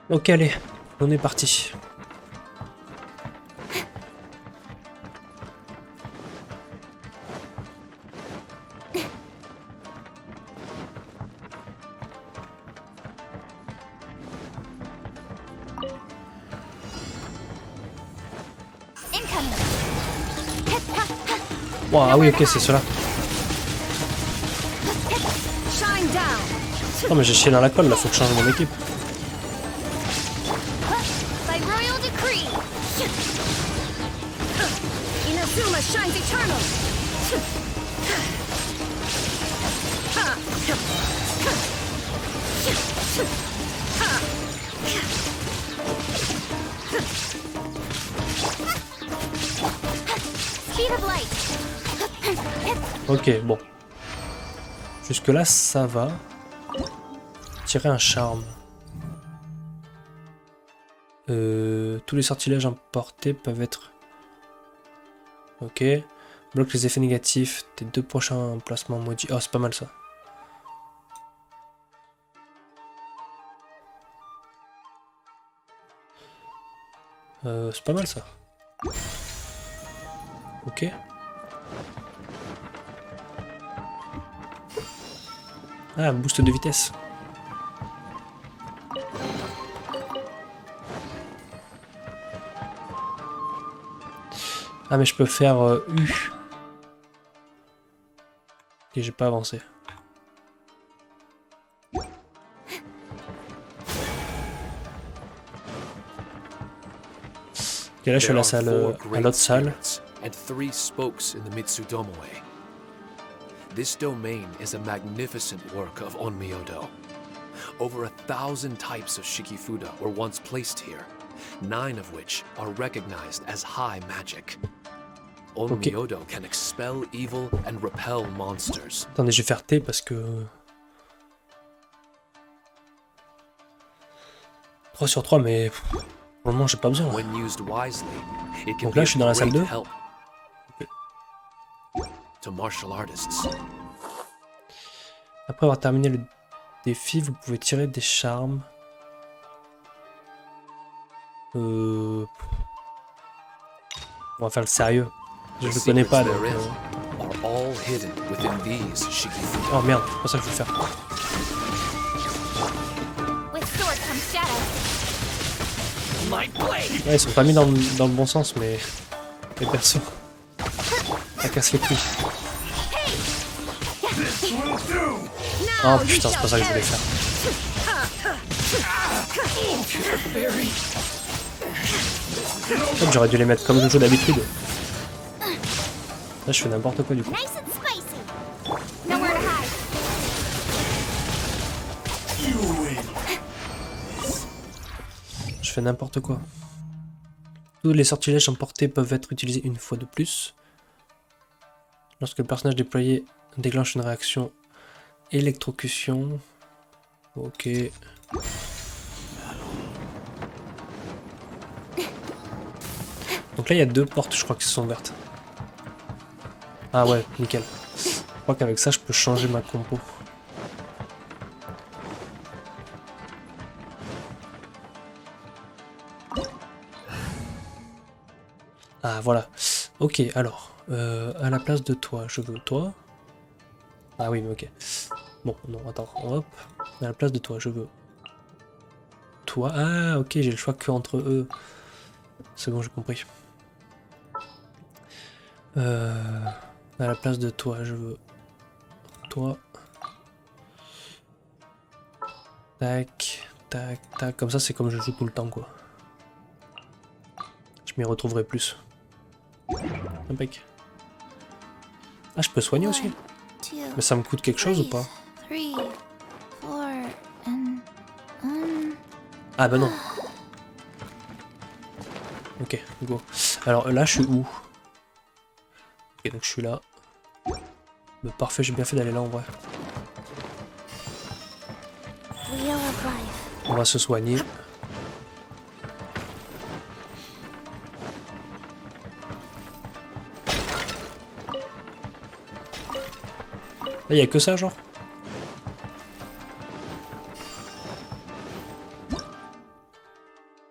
Ok, allez, on est parti. Wow, ah oui, ok, c'est cela. Non mais j'ai chié dans la colle là, faut que je change mon équipe. By royal decree, Inazuma shines eternal. Speed of light. Ok, bon. Jusque là, ça va. Tirer un charme. Tous les sortilèges emportés peuvent être... Ok. Bloque les effets négatifs des 2 prochains emplacements maudits. Oh, c'est pas mal ça. C'est pas mal ça. Ok. Ah, boost de vitesse. Ah mais je peux faire U. Et j'ai pas avancé. Ok, là je suis à la salle, à l'autre salle. And 3 spokes in the Mitsudomoe. This domain is a magnificent work of Onmyodo. Over 1,000 types of Shikifuda were once placed here, 9 of which are recognized as high magic. Onmyodo can expel evil and repel monsters. Attendez, je vais faire T parce que... 3 sur 3, mais... Pour le moment, j'ai pas besoin. When used wisely, it can Donc là, je suis dans la salle 2. help to martial artists. Après avoir terminé le défi, vous pouvez tirer des charmes. On va faire le sérieux. Je le connais pas donc... Oh merde, c'est pas ça que je veux faire. Ouais, ils sont pas mis dans le bon sens, mais... Les persos... Ça casse les couilles. Oh putain, c'est pas ça que je voulais faire. En fait, j'aurais dû les mettre comme je joue d'habitude. Là, je fais n'importe quoi du coup. je fais n'importe quoi. Tous les sortilèges emportés peuvent être utilisés une fois de plus. Lorsque le personnage déployé déclenche une réaction électrocution. Ok. Donc là, il y a 2 portes, je crois, qui sont ouvertes. Ah ouais, nickel. Je crois qu'avec ça, je peux changer ma compo. Ah voilà. Ok, alors. À la place de toi, je veux toi. Ah oui, mais ok. Bon, non, attends, hop. À la place de toi, je veux toi. Ah, ok, j'ai le choix que entre eux. C'est bon, j'ai compris. À la place de toi, je veux toi. Tac, tac, tac. Comme ça, c'est comme je joue tout le temps, quoi. Je m'y retrouverai plus. Impec. Ah, je peux soigner aussi. Mais ça me coûte quelque chose ou pas? Ah bah non. Ok, go. Alors là, je suis où? Ok, donc je suis là. Bah, parfait, j'ai bien fait d'aller là en vrai. On va se soigner. Là, y a que ça, genre?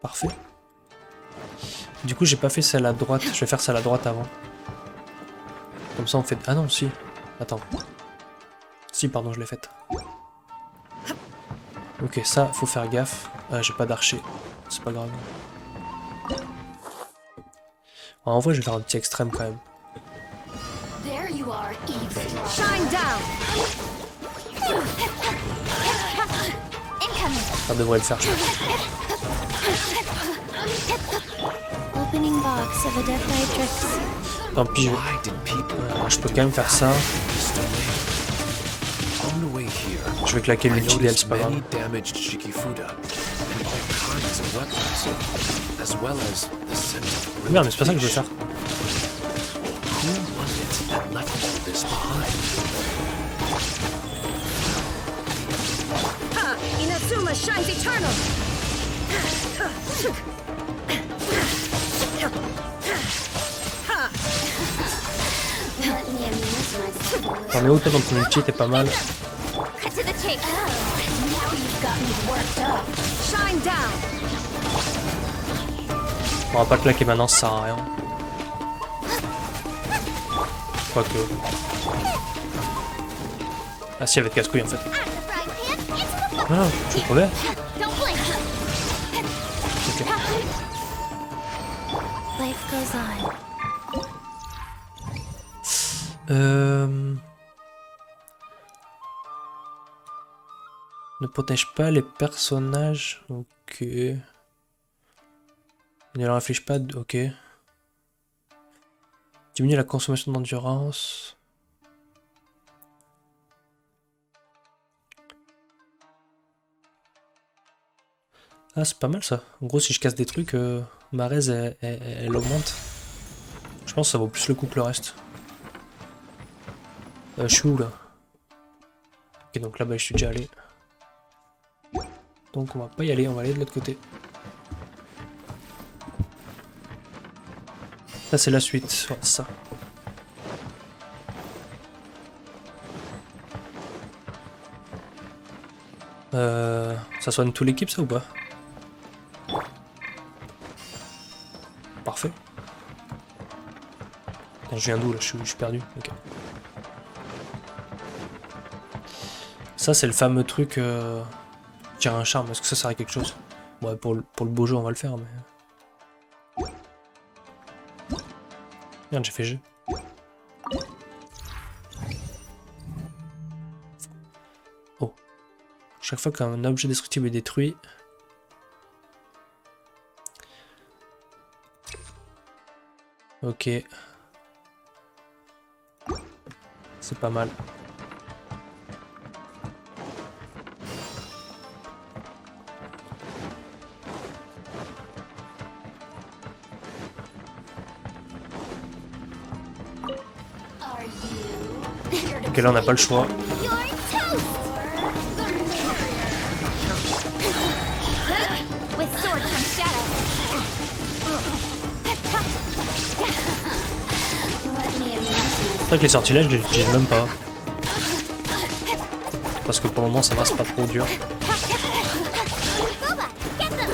Parfait. Du coup, j'ai pas fait celle à droite. Je vais faire celle à droite avant. Comme ça, on fait... Ah non, si. Attends. Si, pardon, je l'ai faite. Ok, ça, faut faire gaffe. Ah, j'ai pas d'archer. C'est pas grave. En vrai, je vais faire un petit extrême quand même. Ça devrait le faire, je pense. Tant pis, je peux quand même faire ça. Je vais claquer le fidèle, c'est pas grave. Merde, mais c'est pas ça que je veux faire. Inazuma shines eternal. T'en es où toi dans ton ulti, t'es pas mal. On va pas claquer maintenant, ça sert à rien. Quoique. Ah si, avec casse-couille en fait. Ah, je suis crevé. Ok. Ne protège pas les personnages. Ok. Ne leur inflige pas de... Ok. Diminue la consommation d'endurance. Ah, c'est pas mal ça. En gros, si je casse des trucs, ma raise elle augmente. Je pense que ça vaut plus le coup que le reste. Je suis où là? Ok, donc là-bas je suis déjà allé. Donc on va pas y aller, on va aller de l'autre côté. Ça c'est la suite, ouais, ça. Ça soigne toute l'équipe ça ou pas? Parfait. Attends, je viens d'où là? Je suis perdu. Ok. Ça c'est le fameux truc... Tiens, un charme, est-ce que ça sert à quelque chose? Ouais, pour le beau jeu on va le faire, mais... Merde, j'ai fait G. Oh. Chaque fois qu'un objet destructible est détruit... Ok. C'est pas mal. là on n'a pas le choix. You're toast! With sword comes shadow. C'est vrai que les sortilèges, je les utilise même pas. Parce que pour le moment, ça va, c'est pas trop dur. Boba, get them!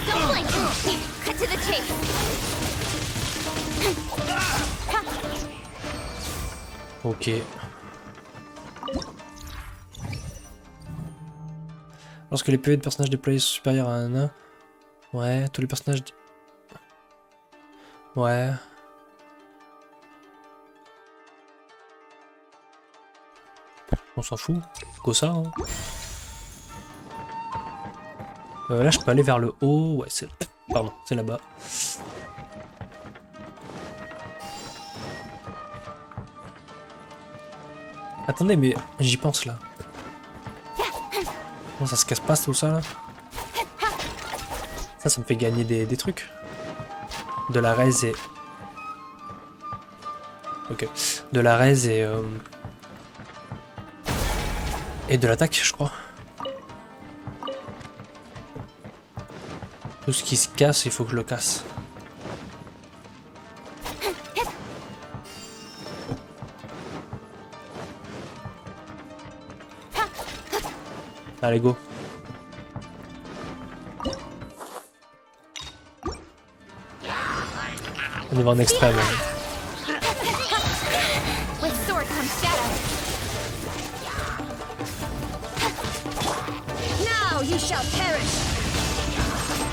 Don't blink! Cut to the chase! Ok. Lorsque les PV de personnages déployés sont supérieurs à un 1. Ouais, tous les personnages... Ouais. On s'en fout. Go ça, hein. Là, je peux aller vers le haut. Ouais, c'est... Pardon, c'est là-bas. Attendez, mais j'y pense, là. Non, ça se casse pas, tout ça, là. Ça me fait gagner des trucs. De la raise et... Ok. De la raise et de l'attaque, je crois. Tout ce qui se casse, il faut que je le casse. Allez, go. On est en extrême. With sword comes shadow. Now you shall perish.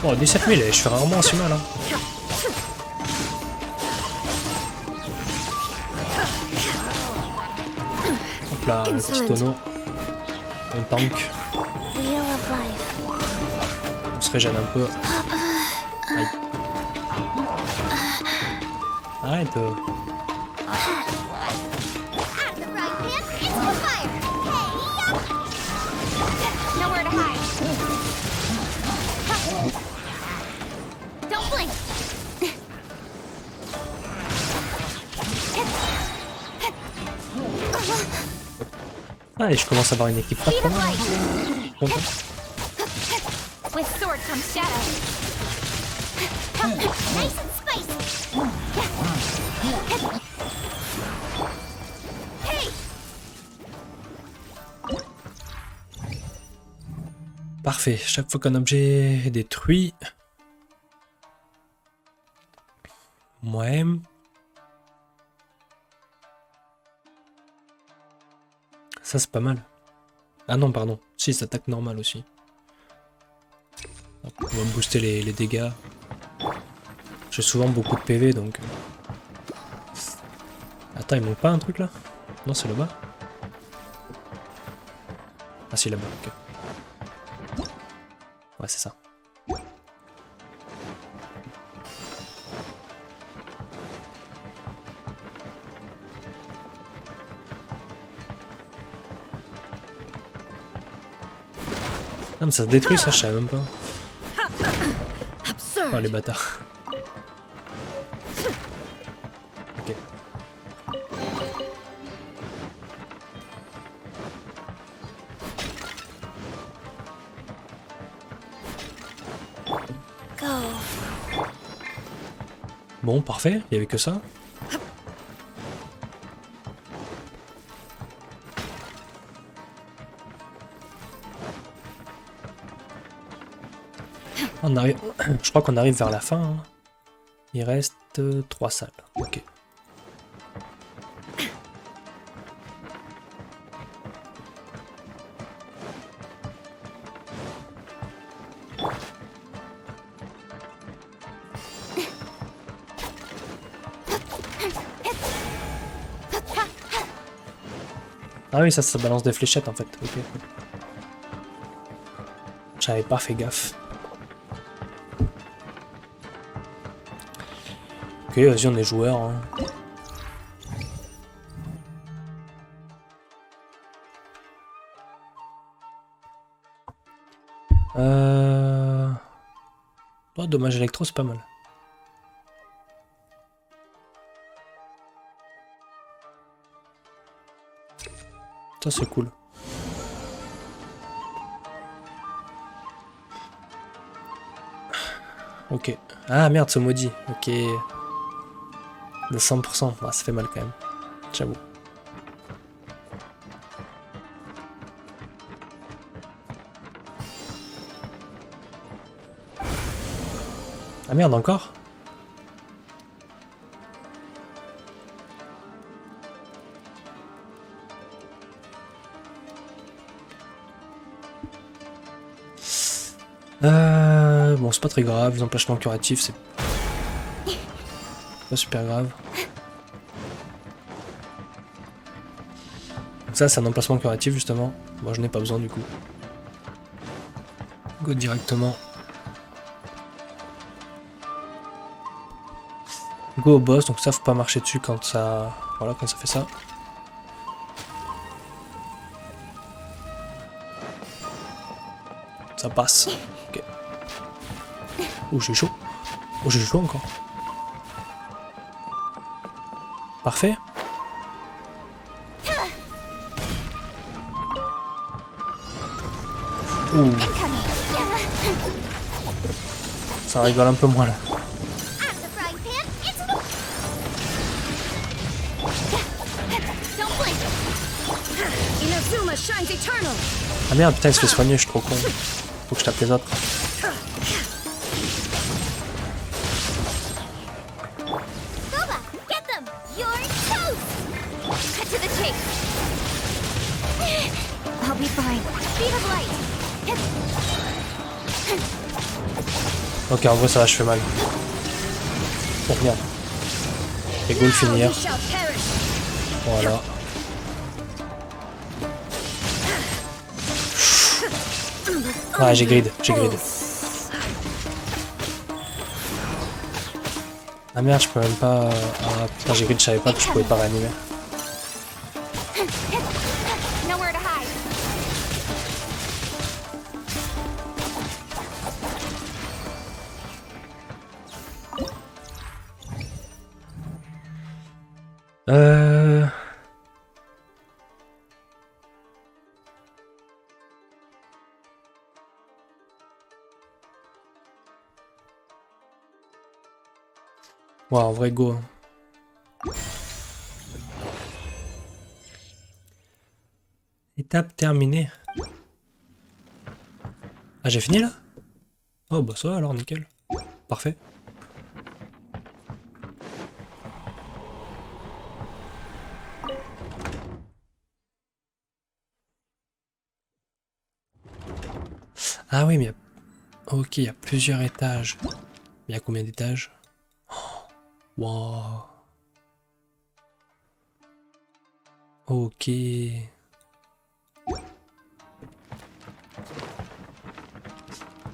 Oh, 17 000, je fais rarement aussi mal. Hein. Hop là, le petit tonneau. Un tank. Wheel of life. On se régène un peu. Aïe. Arrête. At the right hand, it's the fire. Hey, yup. Nowhere to hide. Don't blink. Ah, et je commence à avoir une équipe pas Speed trop of mal. light. Content. With sword comes shadow. Nice and spicy. Hey! Parfait. Chaque fois qu'un objet est détruit. Ouais. Ça c'est pas mal. Ah non, pardon. Si, ça attaque normal aussi. Hop, on va booster les dégâts. J'ai souvent beaucoup de PV donc... Attends, il manque pas un truc là? Non, c'est là-bas. Ah si, là-bas, ok. Ouais, c'est ça. Ah, mais ça se détruit ça, je savais même pas. Oh les bâtards. Ok. Go. Bon, parfait, il y avait que ça. On arrive... Je crois qu'on arrive vers la fin. Hein. Il reste 3 salles. Ok. Ah oui, ça balance des fléchettes en fait. Ok. J'avais pas fait gaffe. Ok, vas-y, on est joueur. Hein. Oh, dommage électro, c'est pas mal. Ça c'est cool. Ok. Ah merde, ce maudit. Ok. De 100%. Ah, ça fait mal quand même. J'avoue. Ah merde, encore? Bon, c'est pas très grave, les emplacements curatifs, c'est pas super grave. Donc ça, c'est un emplacement curatif, justement. Moi, je n'ai pas besoin, du coup. Go directement. Go au boss, donc ça, faut pas marcher dessus quand ça... Voilà, quand ça fait ça. Ça passe. Ok. Oh, j'ai chaud. Oh, j'ai chaud encore. Parfait. Ouh. Ça rigole un peu moins là. Ah merde, putain, il se fait soigner, je suis trop con. Faut que je tape les autres. Ok, en vrai ça va, je fais mal. Oh merde. Et go le finir. Voilà. Ah, j'ai grid, j'ai grid. Ah merde, je peux même pas... Ah putain, j'ai grid, je savais pas que je pouvais pas réanimer. Ouais, en vrai, go. Étape terminée. Ah, j'ai fini là? Oh, bah ça va alors, nickel. Parfait. Ah oui, mais il y a... Ok, il y a plusieurs étages. Il y a combien d'étages? Wow. Ok.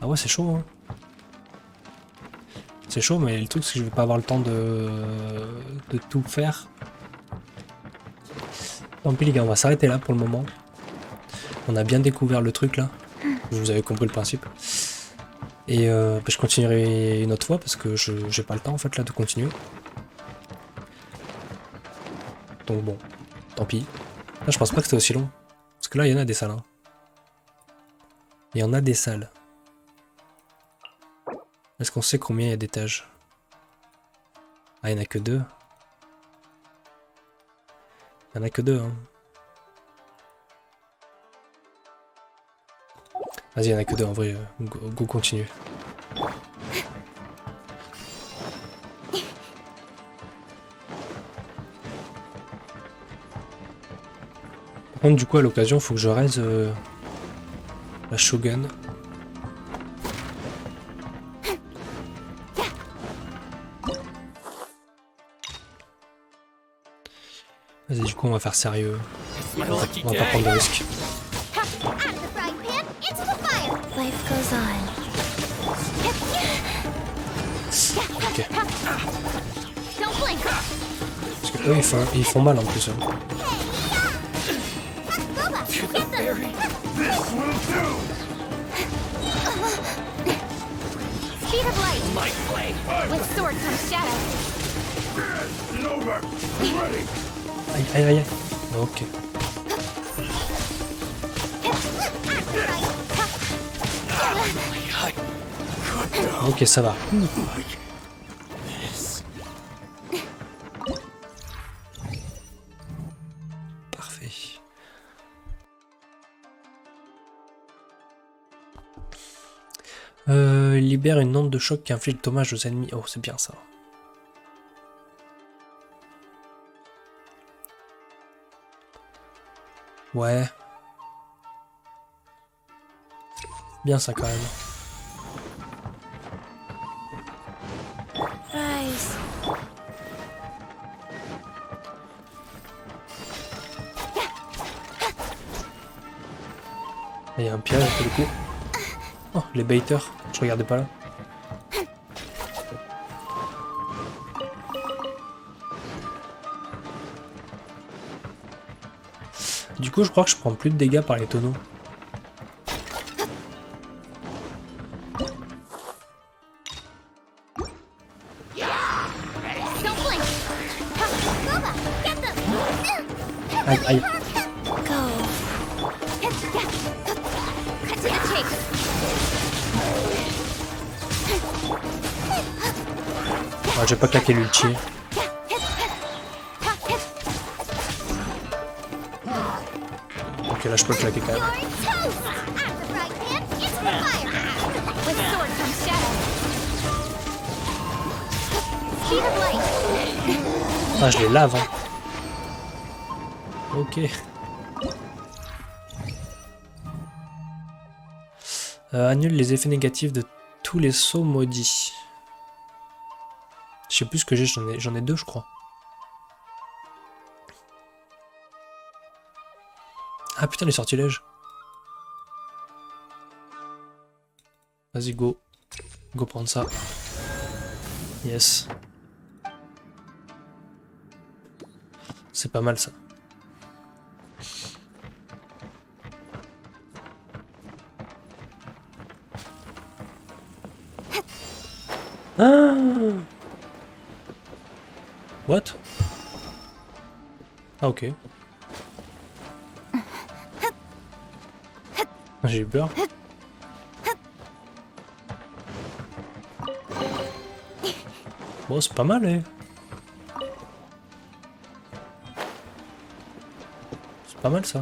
Ah ouais, c'est chaud, hein. C'est chaud, mais le truc, c'est que je vais pas avoir le temps de tout faire. Tant pis, les gars, on va s'arrêter là pour le moment. On a bien découvert le truc, là. Vous avez compris le principe. Et je continuerai une autre fois parce que j'ai pas le temps en fait là de continuer. Donc bon, tant pis. Là je pense pas que c'était aussi long. Parce que là il y en a des salles. Hein. Il y en a des salles. Est-ce qu'on sait combien il y a d'étages? Ah, il n'y en a que 2. Il n'y en a que 2 hein. Vas-y, il n'y en a que 2 en vrai, go continue. Par contre, du coup, à l'occasion, il faut que je raise la Shogun. Vas-y, du coup, on va faire sérieux. On va pas prendre de risques. Life goes on. Ok. Parce que eux, ils font mal en plus. Hein. Speed of light. With sword comes shadow. Aïe, aïe, aïe. Ok. Ok, ça va. Parfait. Libère une onde de choc qui inflige dommage aux ennemis. Oh, c'est bien ça. Ouais. Bien ça quand même. Rise. Il y a un piège pour le coup. Oh, les baiters. Je regardais pas là. Du coup, je crois que je prends plus de dégâts par les tonneaux. Aïe, aïe. Ah, j'ai pas claqué l'ulti. Ok, là je peux le claquer quand même. Ah, je les lave. Hein. Ok. Annule les effets négatifs de tous les sauts maudits. Je sais plus ce que j'ai, j'en ai deux je crois. Ah putain les sortilèges. Vas-y go. Go prendre ça. Yes. C'est pas mal ça. Ah what? Ah ok. J'ai eu peur. Bon c'est pas mal eh. C'est pas mal ça.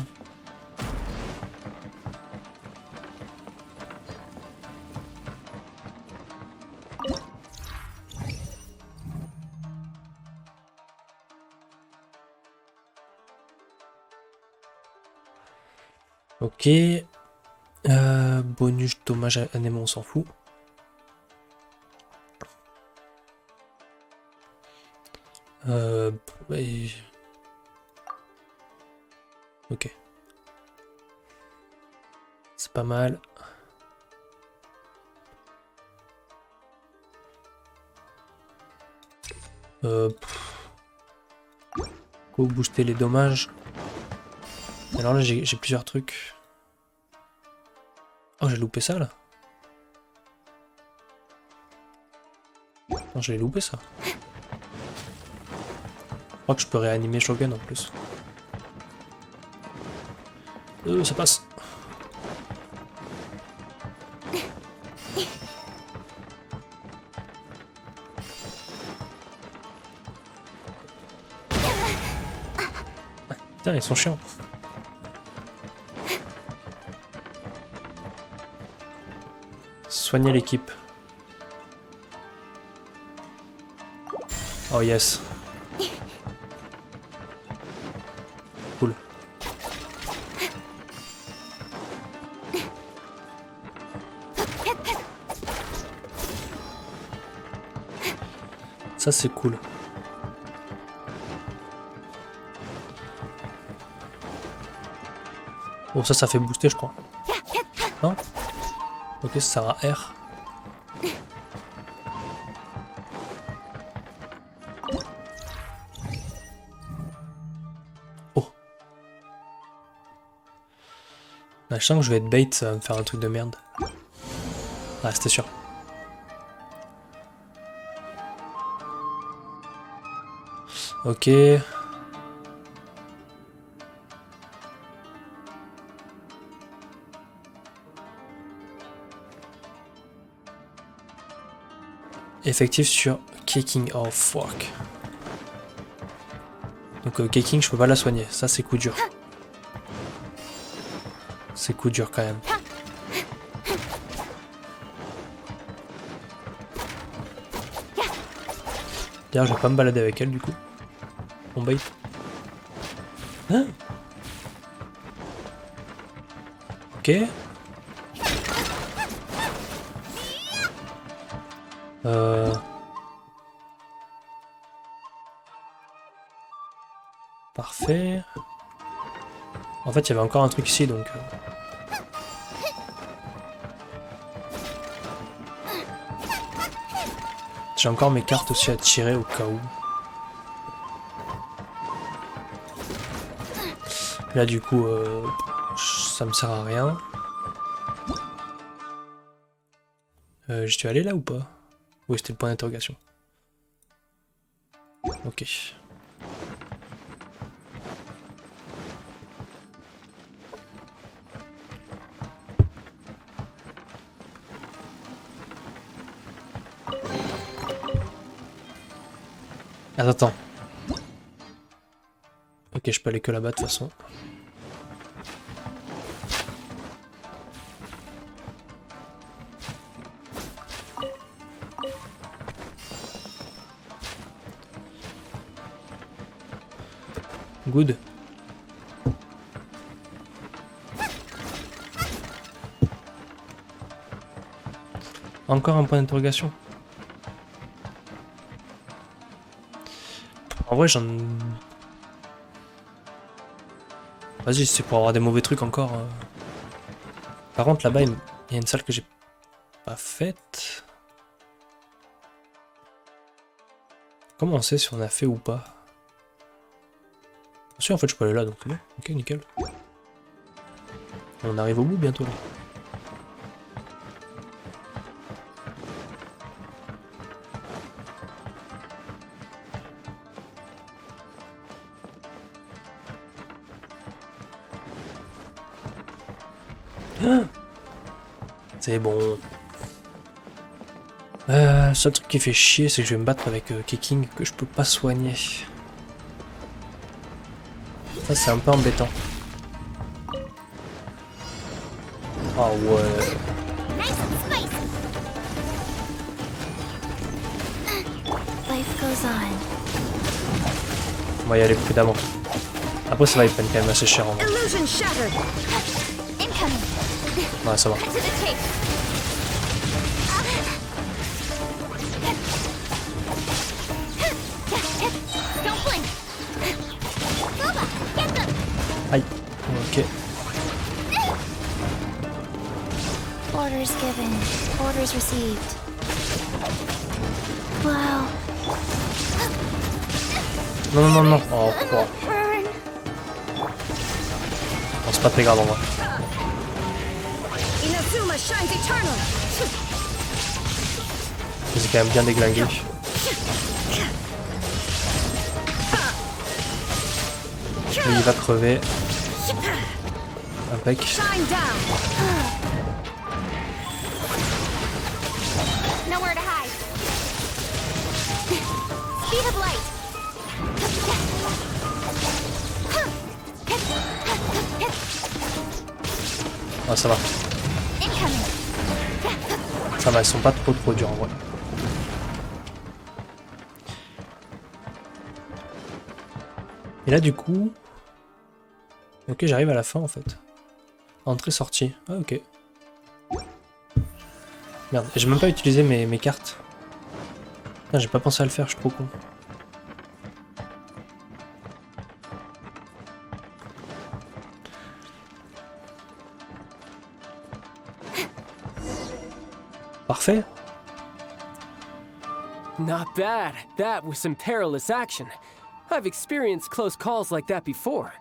Ok. Bonus dommage à Nemo, on s'en fout. Ouais. Ok. C'est pas mal. Go booster les dommages. Alors là j'ai plusieurs trucs. Oh j'ai loupé ça là. Non je l'ai loupé ça. Je crois que je peux réanimer Shogun en plus. Ça passe. Putain ils sont chiants. Soigner l'équipe. Oh yes. Cool. Ça c'est cool. Bon ça fait booster je crois. Non? Ok ça sert à R. Oh. Là, je sens que je vais être bait, ça va me faire un truc de merde. Ah c'était sûr. Ok. effectif sur Keqing. Oh fuck. Donc Keqing, je peux pas la soigner. Ça, c'est coup dur. C'est coup dur quand même. D'ailleurs, je vais pas me balader avec elle du coup. On bait. Hein? Ok. Parfait. En fait, il y avait encore un truc ici, donc... J'ai encore mes cartes aussi à tirer au cas où. Là, du coup, ça me sert à rien. J'y suis allé là ou pas? Oui, c'était le point d'interrogation. Ok. Attends. Ok, je peux aller que là-bas de toute façon. Good. Encore un point d'interrogation. En vrai, j'en... Vas-y, c'est pour avoir des mauvais trucs encore. Par contre, là-bas, il y a une salle que j'ai pas faite. Comment on sait si on a fait ou pas? Si, en fait, je peux aller là, donc bon. Ok, nickel. On arrive au bout bientôt, là. C'est bon. Le seul truc qui fait chier, c'est que je vais me battre avec Keqing que je peux pas soigner. Ça, c'est un peu embêtant. Ah ouais. Life goes on. On va y aller prudemment. Après, ça va, il prenne quand même assez cher en vrai. Illusion shattered. Incoming. Ouais, ça va. To the tape. Don't blink. Boba, get them. Aïe. Ok. Orders given. Orders received. Wow. Non, non, non, non. Oh, oh. Burn. Bon, c'est pas très grave en vrai. Inazuma shines eternal. C'est quand même bien déglingué. Lui, il va crever. Impec. Shine down. Nowhere to hide. Speed of light. Ah, ça va. Incoming. Ça va, ils sont pas trop durs en vrai. Et là, du coup... Ok, j'arrive à la fin en fait. Entrée-sortie. Ah, ok. Merde, j'ai même pas utilisé mes cartes. Putain, j'ai pas pensé à le faire, je suis trop con. Parfait. Not bad. That was some perilous action. I've experienced close calls like that before.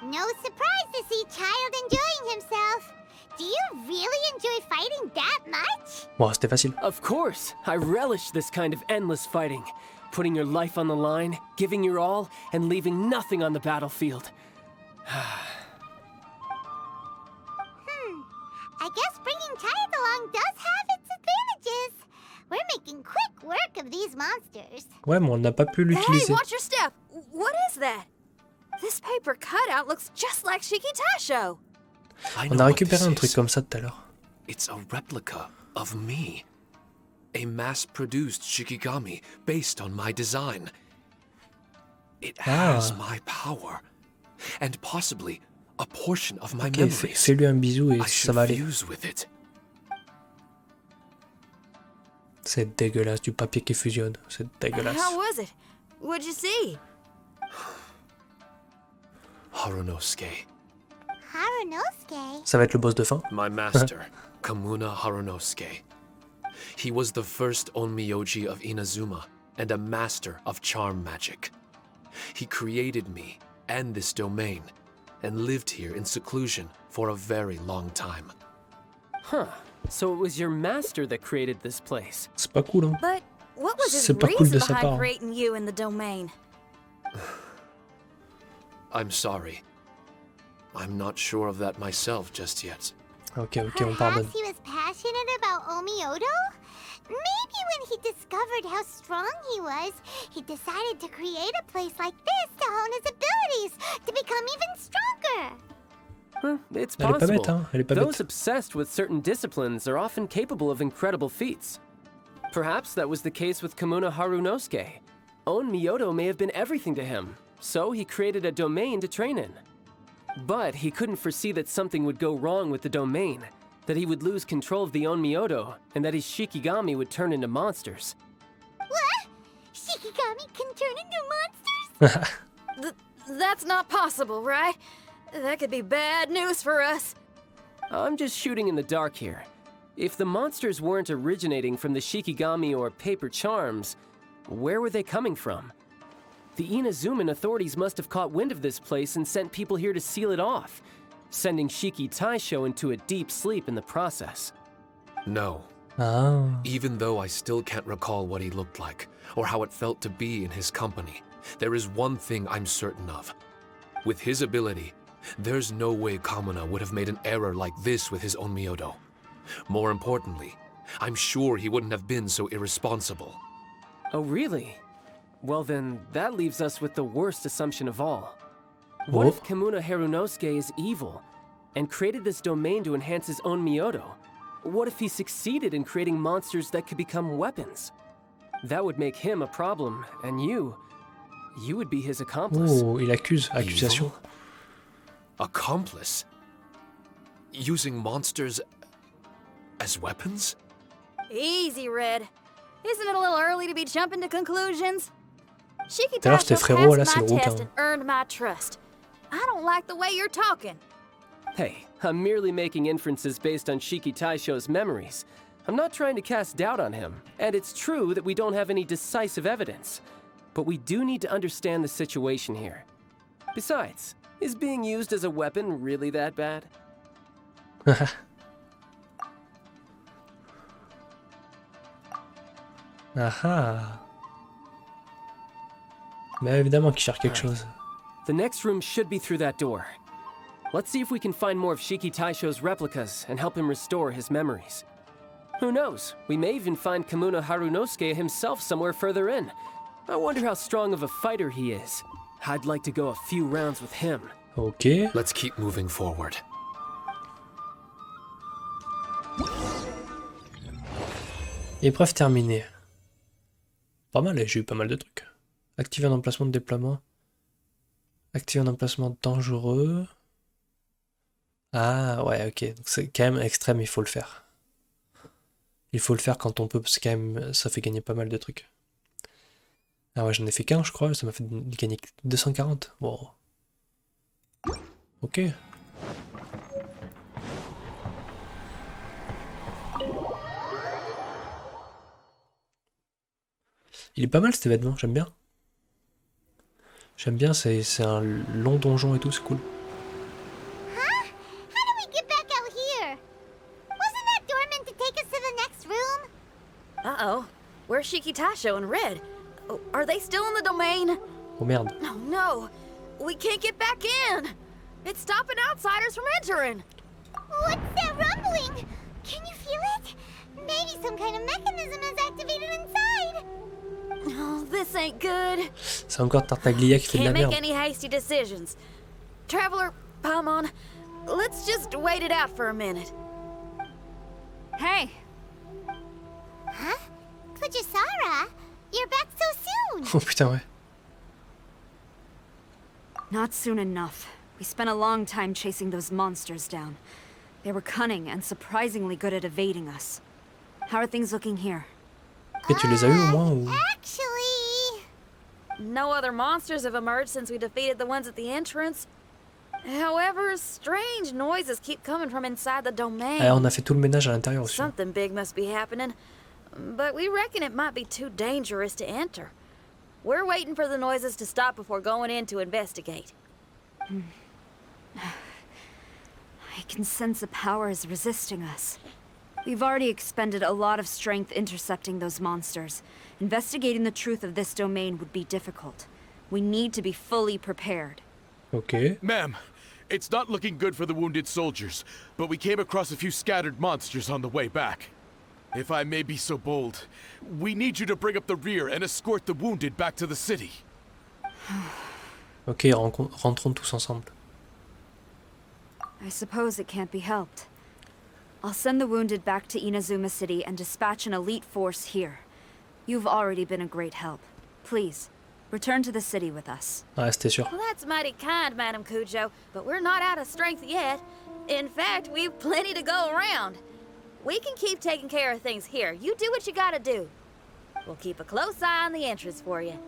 No surprise to see Child enjoying himself. Do you really enjoy fighting that much? Bon, c'était facile. Of course, I relish this kind of endless fighting. Putting your life on the line, giving your all, and leaving nothing on the battlefield. I guess bringing Child along does have its advantages. We're making making quick work of these monsters. Ouais, mais on n'a pas pu Hey, l'utiliser. watch your step! What is that? This paper cutout looks just like Shiki Tasho. I On know a what récupéré this un truc is. comme ça tout à l'heure. It's a replica of me. A mass-produced Shikigami based on my design. It has my power. And possibly a portion of my Ok, memories. fais-lui un bisou et I ça should va aller. fuse with it. C'est dégueulasse, du papier qui fusionne. C'est dégueulasse. How was it? What'd you see? Harunosuke. Harunosuke? Ça va être le boss de fin. My master, Kamuna Harunosuke. He was the first Onmyoji of Inazuma and a master of charm magic. He created me and this domain and lived here in seclusion for a very long time. Huh. So it was your master that created this place. C'est pas cool, hein. But what was his C'est pas cool reason de sa behind part. creating you in the domain? I'm sorry. I'm not sure of that myself just yet. Ok, on pardonne. Perhaps he was passionate about Omiodo? Maybe when he discovered how strong he was, he decided to create a place like this to hone his abilities, to become even stronger. It's Elle est pas possible. bête, hein. Elle est pas Those bête. obsessed with certain disciplines are often capable of incredible feats. Perhaps that was the case with Kamuna Harunosuke. Onmyodo may have been everything to him, so he created a domain to train in. But he couldn't foresee that something would go wrong with the domain, that he would lose control of the Onmyodo, and that his Shikigami would turn into monsters. What? Shikigami can turn into monsters? That's not possible, right? That could be bad news for us. I'm just shooting in the dark here. If the monsters weren't originating from the Shikigami or paper charms, where were they coming from? The Inazuman authorities must have caught wind of this place and sent people here to seal it off, sending Shiki Taisho into a deep sleep in the process. No. Ah. Even though I still can't recall what he looked like, or how it felt to be in his company, there is one thing I'm certain of. With his ability, there's no way Kamuna would have made an error like this with his Onmyodo. More importantly, I'm sure he wouldn't have been so irresponsible. Oh, really? Well then, that leaves us with the worst assumption of all. What if Kamuna Harunosuke is evil, and created this domain to enhance his own Myodo? What if he succeeded in creating monsters that could become weapons? That would make him a problem, and you would be his accomplice. Oh, il accuse. Accusation. Evil? Accomplice? Using monsters as weapons? Easy, Red. Isn't it a little early to be jumping to conclusions? Shiki Tout à l'heure, c'était Tasho frérot, là, passed c'est my le test rouquin. and earned my trust. I don't like the way you're talking. Hey, I'm merely making inferences based on Shiki Taisho's memories. I'm not trying to cast doubt on him, and it's true that we don't have any decisive evidence. But we do need to understand the situation here. Besides, is being used as a weapon really that bad? Ah. Mais évidemment qu'il cherche quelque chose. The next room should be through that door. Let's see if we can find more of Shiki Taisho's replicas and help him restore his memories. Who knows? We may even find Kamuna Harunosuke himself somewhere further in. I wonder how strong of a fighter he is. I'd like to go a few rounds with him. Ok. Let's keep moving forward. Épreuve terminée. Pas mal, j'ai eu pas mal de trucs. Activer un emplacement de déploiement. Activer un emplacement dangereux. Ah ouais, ok. Donc c'est quand même extrême, il faut le faire. Il faut le faire quand on peut, parce que quand même, ça fait gagner pas mal de trucs. Ah ouais, j'en ai fait qu'un, je crois, ça m'a fait gagner 240. Wow. Ok. Il est pas mal cet événement, j'aime bien. J'aime bien, c'est un long donjon et tout, c'est cool. Huh? How do we get back out here? Wasn't that door meant to take us to the next room? Uh-oh. Where's Shiki Tasho and Red? Oh, are they still in the domain? Oh merde. Oh no. We can't get back in. It's stopping outsiders from entering. What's that rumbling? Can you feel it? Maybe some kind of mechanism is activated inside. Oh, this ain't good. C'est encore Tartaglia qui fait de la Can't make merde. any hasty decisions. Traveler, Paimon, let's just wait it out for a minute. Hey, Huh? Kujisara, you're back so soon. Oh putain, ouais. not soon enough. We spent a long time chasing those monsters down. They were cunning and surprisingly good at evading us. How are things looking here? Et tu les as eu au moins ou... Actually, No other monsters have emerged since we defeated the ones at the entrance. However, strange noises keep coming from inside the domain. Ah, on a fait tout le ménage à l'intérieur aussi. Something big must be happening. But we reckon it might be too dangerous to enter. We're waiting for the noises to stop before going in to investigate. I can sense a power is resisting us. We've already expended a lot of strength intercepting those monsters. Investigating the truth of this domain would be difficult. We need to be fully prepared. Ok. Ma'am, it's not looking good for the wounded soldiers, but we came across a few scattered monsters on the way back. If I may be so bold, we need you to bring up the rear and escort the wounded back to the city. Ok, rentrons tous ensemble. I suppose it can't be helped. I'll send the wounded back to Inazuma City and dispatch an elite force here. You've already been a great help. Please, return to the city with us. Ah, c'était sûr. Well, that's mighty kind, Madam Cujo, but we're not out of strength yet. In fact, we've plenty to go around. We can keep taking care of things here. You do what you gotta do. We'll keep a close eye on the entrance for you.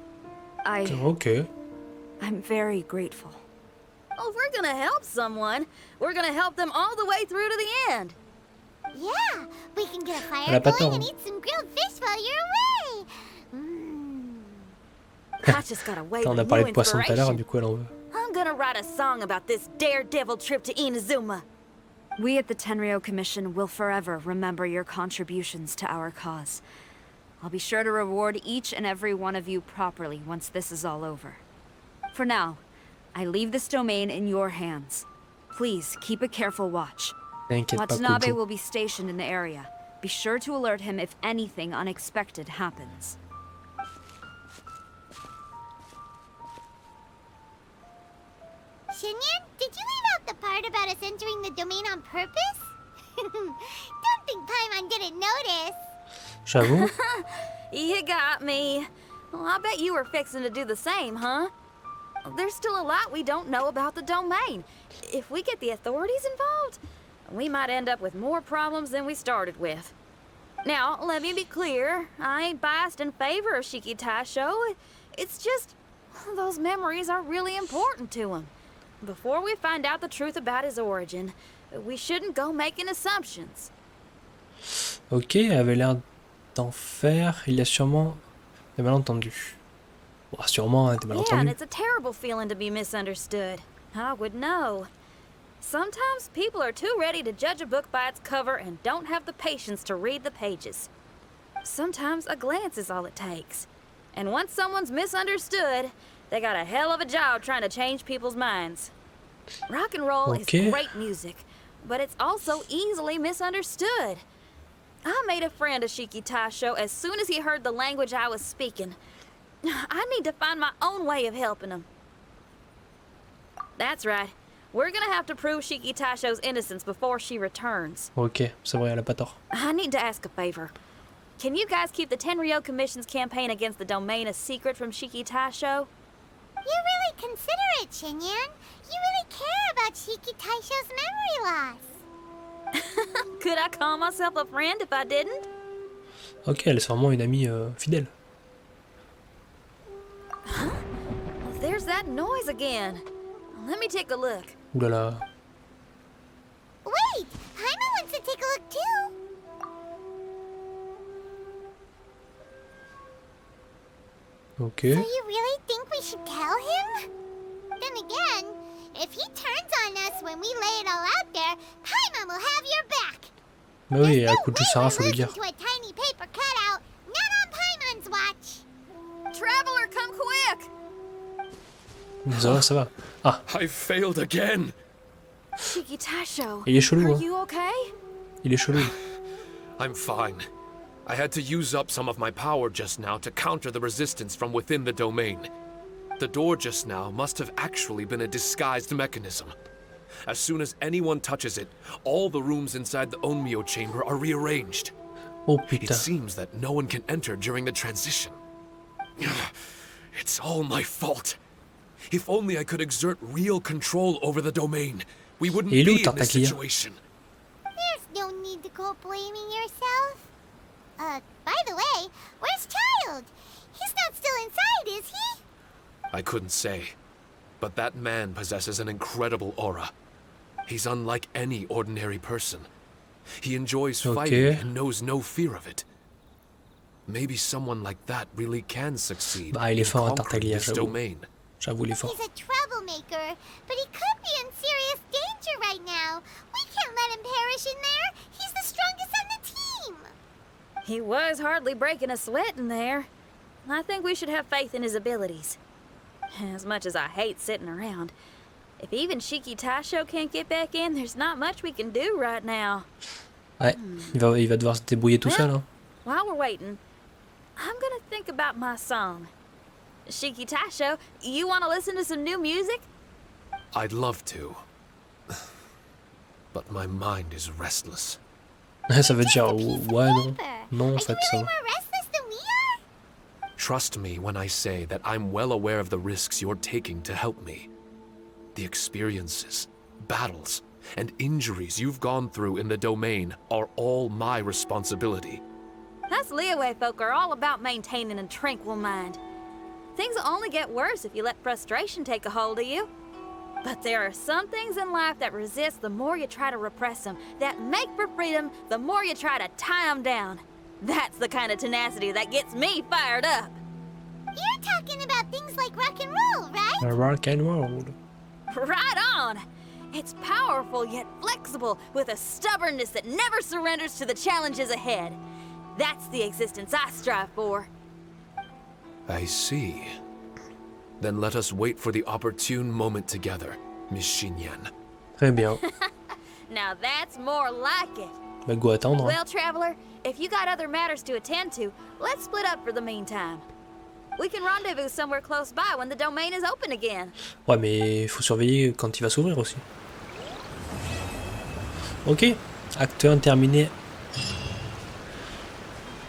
Ok. I'm very grateful. Oh, if we're gonna help someone, we're gonna help them all the way through to the end. yeah, we can get a Elle fire a pas going tort, and hein. eat some grilled fish while you're away. Mm. I just gotta wait Attends, on for a parlé new de poisson tout à l'heure, inspiration. du coup elle en veut. I'm gonna write a song about this daredevil trip to Inazuma. We at the Tenryou Commission will forever remember your contributions to our cause. I'll be sure to reward each and every one of you properly once this is all over. For now, I leave this domain in your hands. Please keep a careful watch. T'inquiète pas, Watanabe Kujo. will be stationed in the area. Be sure to alert him if anything unexpected happens. Shinyan, did you leave out the part about us entering the domain on purpose? Don't think Paimon didn't notice. J'avoue. You got me. Well, I bet you were fixing to do the same, huh? There's still a lot we don't know about the domain. If we get the authorities involved, we might end up with more problems than we started with. Now, let me be clear. I ain't biased in favor of Shiki Taisho. It's just, those memories are really important to him. Before we find out the truth about his origin, we shouldn't go making assumptions. Ok, elle avait l'air d'en faire. Il y a sûrement des malentendus. Bon, sûrement hein, des Yeah, and malentendus. it's a terrible feeling to be misunderstood. I would know. Sometimes people are too ready to judge a book by its cover and don't have the patience to read the pages. Sometimes a glance is all it takes. And once someone's misunderstood, they got a hell of a job trying to change people's minds. Rock and roll Okay. is great music, but it's also easily misunderstood. I made a friend of Shiki Taisho as soon as he heard the language I was speaking. I need to find my own way of helping him. That's right. We're gonna have to prove Shiki Taisho's innocence before she returns. Ok, c'est vrai, elle a pas tort. I need to ask a favor. Can you guys keep the Tenryou Commission's campaign against the domain a secret from Shiki Taisho? You're really considerate, Shinyan. You really care about Shiki Taisho's memory loss. Could I call myself a friend if I didn't? Ok, elle est sûrement une amie fidèle. There's that noise again. Let me take a look. Ouh là là. Wait, Paimon wants to take a look too. Ok. So you really think we should tell him? Then again, if he turns on us when we lay it all out there, Paimon will have your back. Bah oui, There's à no coup de way Sarah, we're faut lui losing dire. to a tiny paper cutout. Not on Paimon's watch. Traveler, come quick! Ça va. Ah, I failed again. Shiki Taisho, il est chelou, are hein. you okay? Il est chelou. I'm fine. I had to use up some of my power just now to counter the resistance from within the domain. The door just now must have actually been a disguised mechanism. As soon as anyone touches it, all the rooms inside the Onmyo chamber are rearranged. Oh It putain. seems that no one can enter during the transition. It's all my fault. If only I could exert real control over the domain, we wouldn't Et il est où, be in this Tartaglia? situation. There's no need to go blaming yourself. By the way, where's Child? He's not still inside, is he? I couldn't say. But that man possesses an incredible aura. He's unlike any ordinary person. He enjoys fighting Okay. and knows no fear of it. Maybe someone like that really can succeed Bah, il est in fort, hein, conquering Tartaglia, this j'avoue. domain. J'avoue, il est fort. He's a troublemaker, but he could be in serious danger right now. We can't let him perish in there. He's the strongest on the team. He was hardly breaking a sweat in there. I think we should have faith in his abilities. As much as I hate sitting around, if even Shiki Taisho can't get back in, there's not much we can do right now. Ouais, il va devoir se débrouiller tout seul. Hein. While we're waiting, I'm gonna think about my song. Shiki Taisho, you want to listen to some new music? I'd love to. But my mind is restless. Ça veut dire ouais, non. Non, en fait, ça va. More restless than we are? Trust me when I say that I'm well aware of the risks you're taking to help me. The experiences, battles, and injuries you've gone through in the domain are all my responsibility. Us Liyue folk are all about maintaining a tranquil mind. Things will only get worse if you let frustration take a hold of you. But there are some things in life that resist the more you try to repress them, that make for freedom the more you try to tie them down. That's the kind of tenacity that gets me fired up. You're talking about things like rock and roll, right? Rock and roll. Right on! It's powerful yet flexible, with a stubbornness that never surrenders to the challenges ahead. That's the existence I strive for. I see. Then let us wait for the opportune moment together, Miss Xinyan. Très bien. Now that's more like it. Bah, go attendre. Hein. Well, Traveler, if you got other matters to attend to, let's split up for the meantime. We can rendezvous somewhere close by when the domain is open again. Ouais, mais il faut surveiller quand il va s'ouvrir aussi. Ok, acte 1 terminé.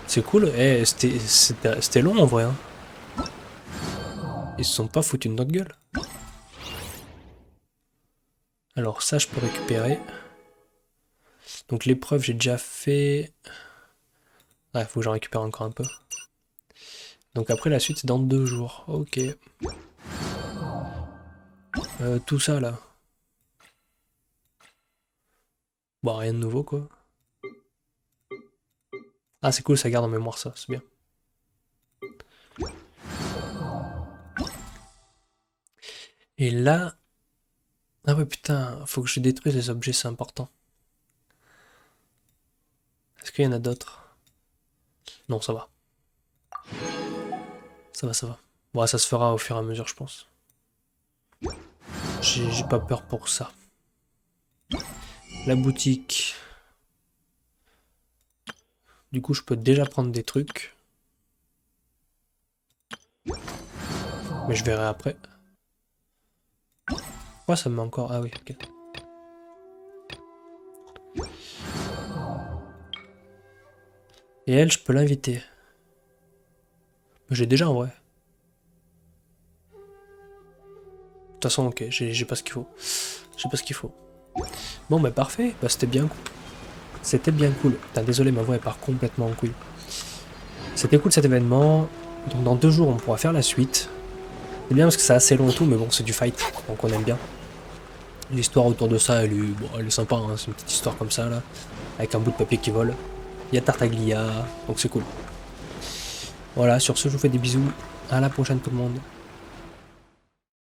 C'est cool, eh, c'était long en vrai. Hein. Ils se sont pas foutus de notre gueule. Alors ça je peux récupérer. Donc l'épreuve j'ai déjà fait. Ouais, faut que j'en récupère encore un peu. Donc après la suite c'est dans 2 jours. Ok. Tout ça là. Bon, rien de nouveau quoi. Ah c'est cool, ça garde en mémoire ça, c'est bien. Et là... Ah ouais putain, faut que je détruise les objets, c'est important. Est-ce qu'il y en a d'autres? Non, ça va. Ça va, ça va. Bon, ça se fera au fur et à mesure, je pense. J'ai pas peur pour ça. La boutique. Du coup, je peux déjà prendre des trucs. Mais je verrai après. Pourquoi ça me met encore... Ah oui, ok. Et elle, je peux l'inviter. J'ai déjà en vrai. De toute façon, ok, j'ai pas ce qu'il faut. J'ai pas ce qu'il faut. Bon, bah parfait. Bah c'était bien cool. C'était bien cool. Putain, désolé, ma voix elle part complètement en couille. C'était cool cet événement. Donc dans 2 jours, on pourra faire la suite. C'est bien parce que c'est assez long et tout, mais bon, c'est du fight. Donc on aime bien. L'histoire autour de ça, elle est sympa. Hein, c'est une petite histoire comme ça, là. Avec un bout de papier qui vole. Il y a Tartaglia. Donc c'est cool. Voilà, sur ce, je vous fais des bisous. À la prochaine tout le monde.